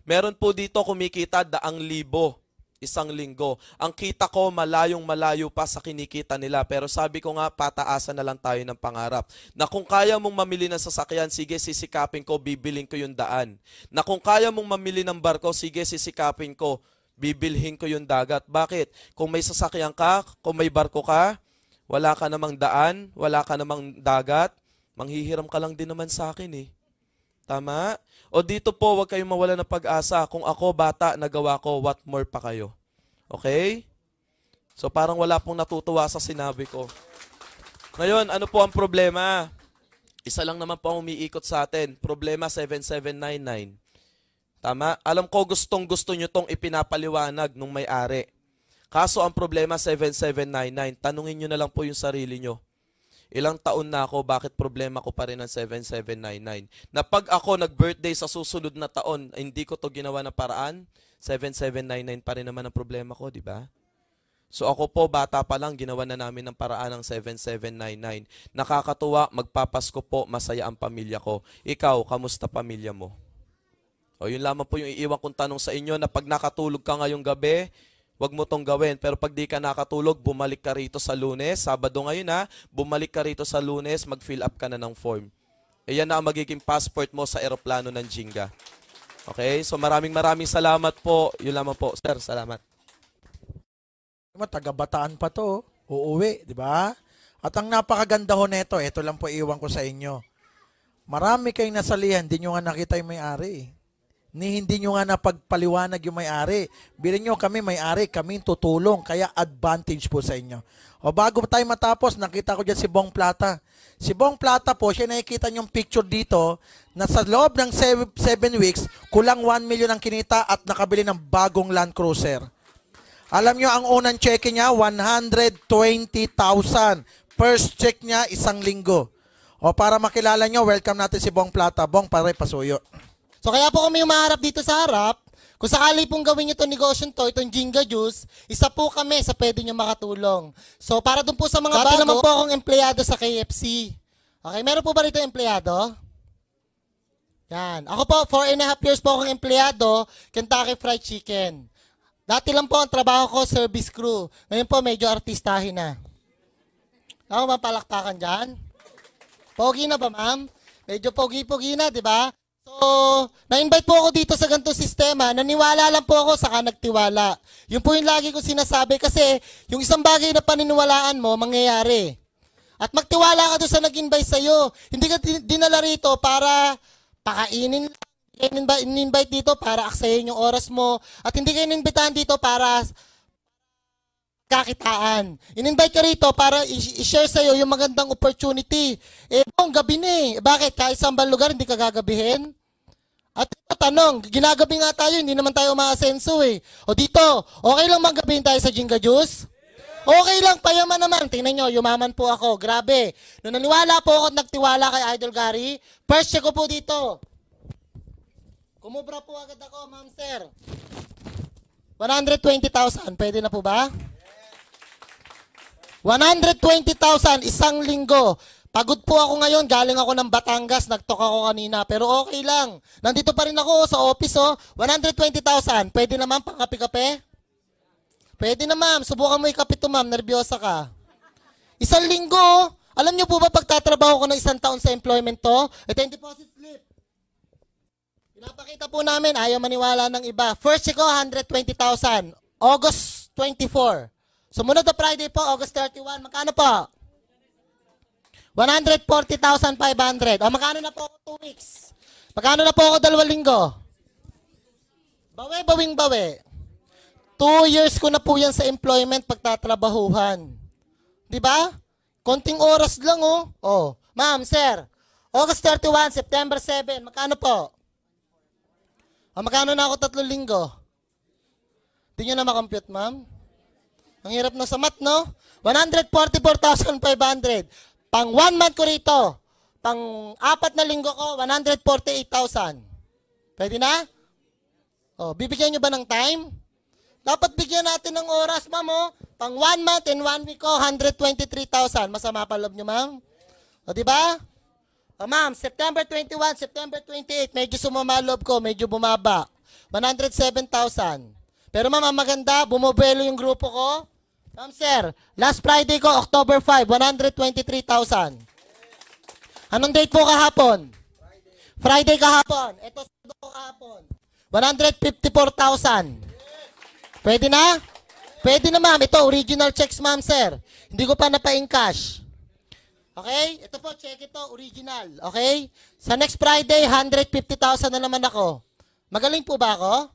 Meron po dito kumikita 100,000. Isang linggo. Ang kita ko malayong-malayo pa sa kinikita nila. Pero sabi ko nga, pataasan na lang tayo ng pangarap. Na kung kaya mong mamili ng sasakyan, sige, sisikapin ko, bibiling ko yung daan. Na kung kaya mong mamili ng barko, sige, sisikapin ko, bibilhin ko yung dagat. Bakit? Kung may sasakyan ka, kung may barko ka, wala ka namang daan, wala ka namang dagat, manghihiram ka lang din naman sa akin eh. Tama? O dito po, huwag kayong mawala ng pag-asa. Kung ako, bata, nagawa ko, what more pa kayo? Okay? So parang wala pong natutuwa sa sinabi ko. Ngayon, ano po ang problema? Isa lang naman po ang umiikot sa atin. Problema 7799. Tama? Alam ko gustong-gusto nyo tong ipinapaliwanag nung may-ari. Kaso ang problema 7799. Tanungin nyo na lang po yung sarili nyo. Ilang taon na ako, bakit problema ko pa rin ang 7799? Na pag ako nag-birthday sa susunod na taon, hindi ko to ginawa na paraan, 7799 pa rin naman ang problema ko, di ba? So ako po, bata pa lang, ginawa na namin ng paraan ng 7799. Nakakatuwa, magpapasko po, masaya ang pamilya ko. Ikaw, kamusta pamilya mo? O yun lamang po yung iiwan kong tanong sa inyo na pag nakatulog ka ngayong gabi, wag mo tong gawin. Pero pag di ka nakatulog, bumalik ka rito sa Lunes. Sabado ngayon bumalik ka rito sa Lunes, mag-fill up ka na ng form. Iyan na ang magiging passport mo sa eroplano ng Jinga. Okay? So maraming salamat po. Yun lamang po. Sir, salamat. Taga-Bataan pa to. Uuwi, di ba? At ang napakaganda ho neto, ito lang po iwan ko sa inyo. Marami kayong nasalihan, di nyo nga nakita yung may-ari. ni hindi nyo nga napagpaliwanag yung may-ari. Bilhin nyo kami may-ari, kami tutulong, kaya advantage po sa inyo. O bago tayo matapos, nakita ko dyan si Bong Plata. Si Bong Plata po, siya nakikita niyong picture dito na sa loob ng 7 weeks, kulang 1 million ang kinita at nakabili ng bagong Land Cruiser. Alam nyo, ang unang check niya, 120,000. First check niya, 1 linggo. O para makilala nyo, welcome natin si Bong Plata. Bong, pare, pasuyo. So kaya po kami umaharap dito sa harap. Kung sakali pong gawin nyo itong negosyo to, itong Jinga Juice, isa po kami sa pwede nyo makatulong. So para dun po sa mga bago, naman po akong empleyado sa KFC. Okay, meron po ba rito empleyado? Yan. Ako po, 4.5 years po akong empleyado, Kentucky Fried Chicken. Dati lang po ang trabaho ko, service crew. Ngayon po, medyo artistahin na. Ako ba palakpakan dyan? Pogi na ba, ma'am? Medyo pogi-pogi na, di ba? So, na-invite po ako dito sa ganitong sistema. Naniwala lang po ako, saka nagtiwala. Yun po yung lagi ko sinasabi kasi yung isang bagay na paniniwalaan mo, mangyayari. At magtiwala ka doon sa nag-invite sa'yo. Hindi ka dinala rito para pakainin lang. In-invite dito para aksayin yung oras mo. At hindi kayo inimbitahan dito para kakitaan. In-invite ka rito para i-share sa'yo yung magandang opportunity. Bong, gabi na eh. Bakit? Kahit saan ba lugar, hindi ka gagabihin? At ito, tanong, ginagabi nga tayo, hindi naman tayo umaasenso eh. O dito, okay lang magabihin tayo sa Jinga Juice? Okay lang, payaman naman. Tingnan nyo, yumaman po ako. Grabe. Nung naniwala po ako at nagtiwala kay Idol Gary, first check ko po dito. Kumubra po agad ako, ma'am sir. 120,000, pwede na po ba? 120,000, 1 linggo. Pagod po ako ngayon, galing ako ng Batangas, nagtok ako kanina, pero okay lang. Nandito pa rin ako sa office, oh. 120,000, pwede naman pang kape-kape? Pwede na ma'am, subukan mo ikape to ma'am, nervyosa ka. 1 linggo, alam nyo po ba pagtatrabaho ko ng 1 taon sa employment to? Ito yung deposit slip. Pinapakita po namin, ayaw maniwala ng iba. First check ko, 120,000, August 24. Sumunod na Friday po, August 31. Magkano po? 140,500. O magkano na po ako 2 weeks? Magkano na po ako 2 linggo? Bawing bawi. 2 years ko na po yan sa employment pagtatrabahuhan. Di ba? Konting oras lang oh. Oh, ma'am, sir. August 31, September 7. Magkano po? O magkano na ako 3 linggo? Di nyo na makompute, ma'am? Ang hirap na sa math, no? 144,500. Pang 1 month ko rito. Pang 4 na linggo ko, 148,000. Pwede na? O, bibigyan nyo ba ng time? Dapat bigyan natin ng oras, ma'am, oh. Pang 1 month and 1 week ko, 123,000. Masama pa loob nyo, ma'am? O, diba? O, ma'am, September 21, September 28, medyo sumama loob ko, medyo bumaba. 107,000. Pero ma'am, ang maganda, bumobelo yung grupo ko. Ma'am, sir, last Friday ko, October 5, 123,000. Anong date po kahapon? Friday kahapon. Ito sa kahapon. 154,000. Pwede na? Pwede na, ma'am. Ito, original checks, ma'am, sir. Hindi ko pa napa-encash. Okay? Ito po, check ito, original. Okay? Sa next Friday, 150,000 na naman ako. Magaling po ba ako?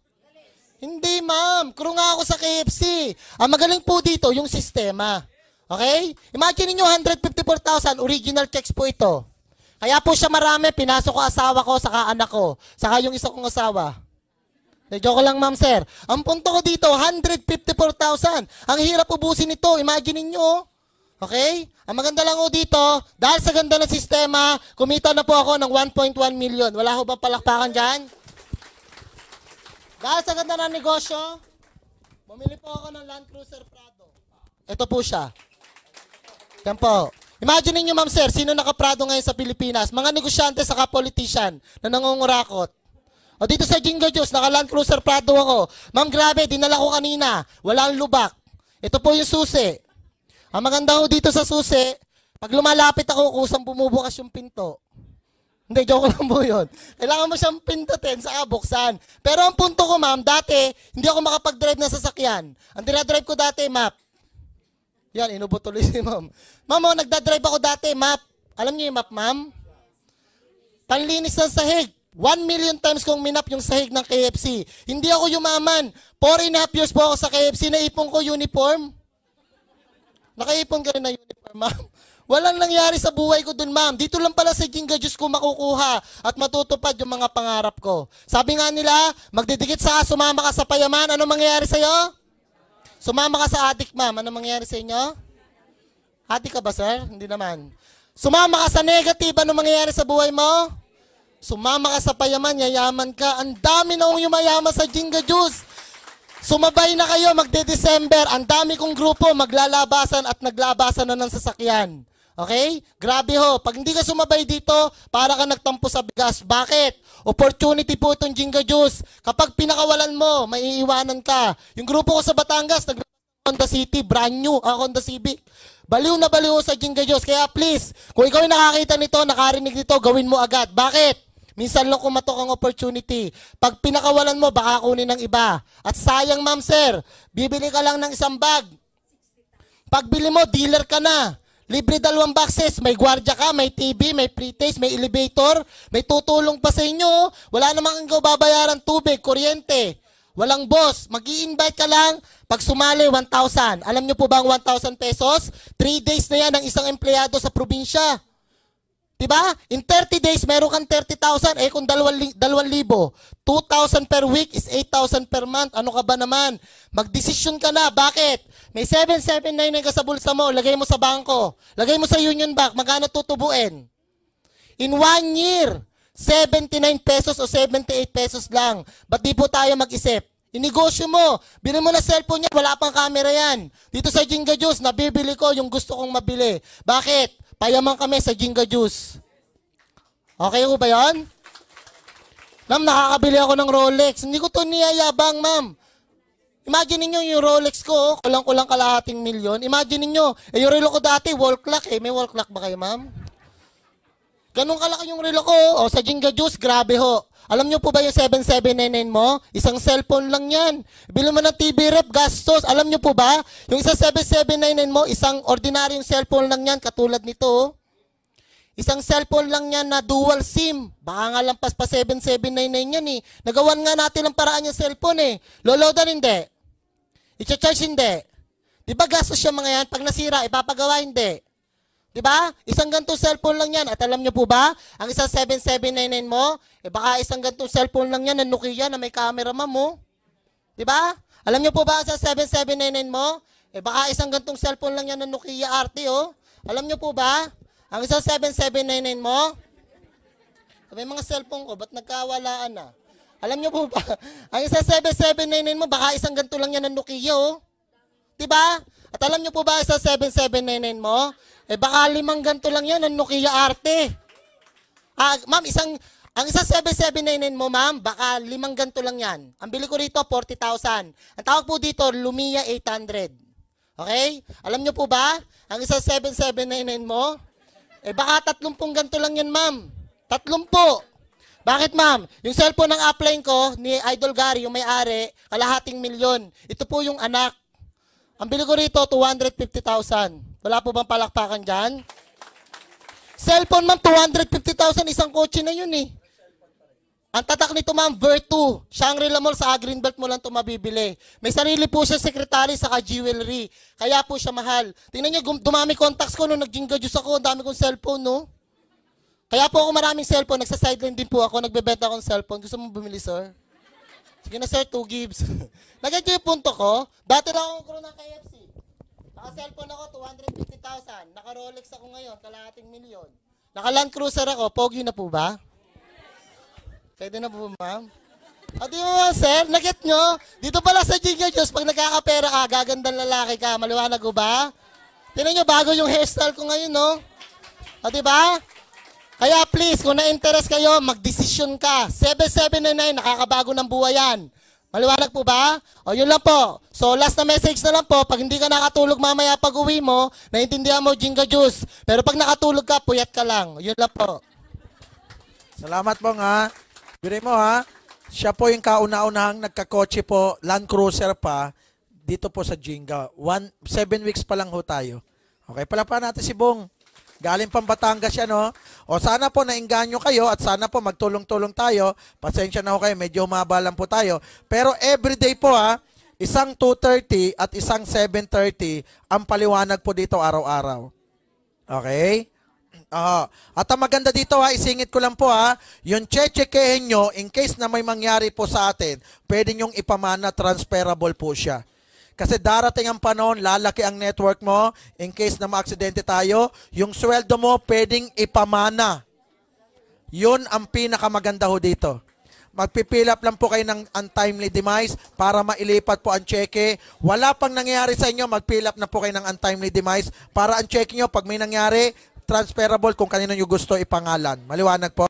Hindi, ma'am. Crew nga ako sa KFC. Ang magaling po dito, yung sistema. Okay? Imagine niyo 154,000, original checks po ito. Kaya po siya marami, pinasok ko asawa ko, saka anak ko, saka yung isa kong asawa. Joke lang, ma'am, sir. Ang punto ko dito, 154,000. Ang hirap ubusin ito. Imagine niyo. Okay? Ang maganda lang po dito, dahil sa ganda ng sistema, kumita na po ako ng 1.1 million. Wala ho bang palakpakan dyan? Dahil sa ganda ng negosyo, bumili po ako ng Land Cruiser Prado. Ito po siya. Yan po. Imagine niyo, ma'am, sir, sino naka-Prado ngayon sa Pilipinas? Mga negosyante saka politician na nangungurakot. O dito sa Jinga Juice, naka-Land Cruiser Prado ako. Ma'am, grabe, dinala ko kanina. Walang lubak. Ito po yung susi. Ang maganda ko dito sa susi, pag lumalapit ako, kusang bumubukas yung pinto. Hindi, joke lang po yun. Kailangan mo siyang pindutin, saka buksan. Pero ang punto ko, ma'am, dati, hindi ako makapag-drive ng sasakyan. Ang dinadrive ko dati, map. Yan, inubot tuloy si ma'am. Ma'am, nagdadrive ako dati, map. Alam niyo yung map, ma'am? Panlinis ng sahig. 1,000,000 times kong minap yung sahig ng KFC. Hindi ako yumaman. 4.5 years po ako sa KFC. Naipon ko uniform. Nakaipon ka rin na uniform, ma'am. Walang nangyari sa buhay ko dun, ma'am. Dito lang pala sa Jinga Juice ko makukuha at matutupad yung mga pangarap ko. Sabi nga nila, magdidikit sa sumama ka sa payaman. Ano mangyayari sa'yo? Sumama ka sa adik, ma'am. Ano mangyayari sa inyo? Adik ka ba, sir? Hindi naman. Sumama ka sa negative. Ano mangyayari sa buhay mo? Sumama ka sa payaman, yayaman ka. Ang dami na yung yumayaman sa Jinga Juice. Sumabay na kayo, magde-December. Ang dami kong grupo, maglalabasan at naglabasan na ng sasakyan. Okay? Grabe ho. Pag hindi ka sumabay dito, para ka nagtampo sa bigas. Bakit? Opportunity po itong Jinga Juice. Kapag pinakawalan mo, maiiwanan ka. Yung grupo ko sa Batangas, Honda City, brand new, Honda Civic. Baliw na baliw sa Jinga Juice. Kaya please, kung ikaw ay nakakita nito, nakarinig nito, gawin mo agad. Bakit? Minsan lang kumatok ang opportunity. Pag pinakawalan mo, baka kunin ng iba. At sayang, ma'am, sir, bibili ka lang ng isang bag. Pagbili mo, dealer ka na. Libre 2 boxes, may gwardiya ka, may TV, may pre-taste, may elevator, may tutulong pa sa inyo. Wala namang ikaw babayaran tubig, kuryente. Walang boss, mag-i-invite ka lang. Pag sumali, 1,000. Alam nyo po ba ang 1,000 pesos? 3 days na yan ng isang empleyado sa probinsya. Diba? In 30 days, meron kang 30,000. Kung 2,000, 2,000 per week is 8,000 per month. Ano ka ba naman? Magdesisyon ka na. Bakit? May 7,799 ka sa bulsa mo. Lagay mo sa bangko. Lagay mo sa Union Bank. Magkano tutubuin? In 1 year, 79 pesos o 78 pesos lang. Ba't di po tayo mag-isip? Inegosyo mo. Bili mo na cellphone yan. Wala pang camera yan. Dito sa Jinga Juice, nabibili ko yung gusto kong mabili. Bakit? Payaman kami sa Jinga Juice. Okay ko ba yan? Ma'am, nakakabili ako ng Rolex. Hindi ko to niyayabang, ma'am. Imagine niyo yung Rolex ko, kulang-kulang kalahating milyon. Imagine niyo, yung relo ko dati, wall clock eh. May wall clock ba kayo, ma'am? Ganun kalaki yung relo ko. O, sa Jinga Juice, grabe ho. Alam niyo po ba yung 7,799 mo? Isang cellphone lang yan. Bili mo ng TV rep, gastos. Alam niyo po ba? Yung isang 7,799 mo, isang ordinaryong cellphone lang yan, katulad nito. Isang cellphone lang yan na dual SIM. Baka nga lampas pa 7,799 yan eh. Nagawan nga natin ang paraan yung cellphone eh. Loloadan hindi. I-charge hindi. Di ba gastos siya mga yan? Pag nasira, ipapagawa hindi. Diba? Isang gantong cellphone lang yan. At alam nyo po ba, ang isang 7,799 mo, baka isang gantong cellphone lang yan na Nokia na may camera, ma'am mo. Diba? Alam nyo po ba, ang isang 7,799 mo, baka isang gantong cellphone lang yan na Nokia RT, oh. Alam nyo po ba, ang isang 7,799 mo, may mga cellphone ko, ba't nagkawalaan na? Alam nyo po ba, ang isang 7,799 mo, baka isang ganto lang yan na Nokia, oh. Diba? At alam nyo po ba, isang 7,799 mo, baka 5 ganto lang yan, ang Nokia Arte. Ma'am, ang isang 7,799 mo, ma'am, baka 5 ganto lang yan. Ang bili ko rito, 40,000. Ang tawag po dito, Lumia 800. Okay? Alam nyo po ba, ang isang 7,799 mo, baka 30 ganto lang yan, ma'am. 30. Bakit, ma'am? Yung cellphone ng upline ko, ni Idol Gary, yung may-ari, kalahating milyon. Ito po yung anak. Ang bili ko rito, 250,000. Wala po bang palakpakan dyan? Cellphone, ma'am, 250,000. Isang kotse na yun eh. Ang tatak nito, ma'am, Vertu. Shangri-La Mall sa Greenbelt mo lang ito mabibili. May sarili po siya secretary sa jewelry. Kaya po siya mahal. Tingnan nyo, dumami contacts ko nung nag-Jinga Juice ako. Ang dami kong cellphone, no? Kaya po ako maraming cellphone. Nagsa-sideline din po ako. Nagbebenta akong cellphone. Gusto mo bumili, sir? Sige na, sir, 2 gives. Nagay yung punto ko. Dati lang ako ng KFC. Naka-cellphone ako, 250,000. Naka-Rolex ako ngayon, kalahating milyon. Naka-Land Cruiser ako, pogi na po ba? Pwede na po, ma'am? Di mo, sir, nakit nyo? Dito pala sa Jinga Juice, pag nagkakapera ka, gagandang lalaki ka, maliwanag ko ba? Tingnan nyo, bago yung hairstyle ko ngayon, no? Diba? Kaya please, kung na-interest kayo, mag-desisyon ka. 7,799, nakakabago ng buhay yan. Maliwanag po ba? O yun lang po. So last na message na lang po, pag hindi ka nakatulog mamaya pag uwi mo, naintindihan mo Jinga Juice. Pero pag nakatulog ka, puyat ka lang. Yun lang po. Salamat po nga. Biri mo ha, siya po yung kauna-unahang nagkakotse po, Land Cruiser pa, dito po sa Jinga. 7 weeks pa lang ho tayo. Okay, pala pa natin si Bong. Galing pang Batangas yan, no? O sana po nainganyo kayo at sana po magtulong-tulong tayo. Pasensya na ho kayo, medyo humaba lang po tayo. Pero everyday po isang 2:30 at isang 7:30 ang paliwanag po dito araw-araw. Okay? At ang maganda dito isingit ko lang po yung chechekehin nyo in case na may mangyari po sa atin, pwede nyong ipamana, transferable po siya. Kasi darating ang panahon, lalaki ang network mo, in case na maaksidente tayo, yung sweldo mo pwedeng ipamana. Yun ang pinakamaganda ho dito. Magpipilap lang po kayo ng untimely demise para mailipat po ang cheque. Wala pang nangyayari sa inyo, magpilap na po kayo ng untimely demise para ang cheque nyo, pag may nangyari, transferable kung kanino nyo gusto ipangalan. Maliwanag po?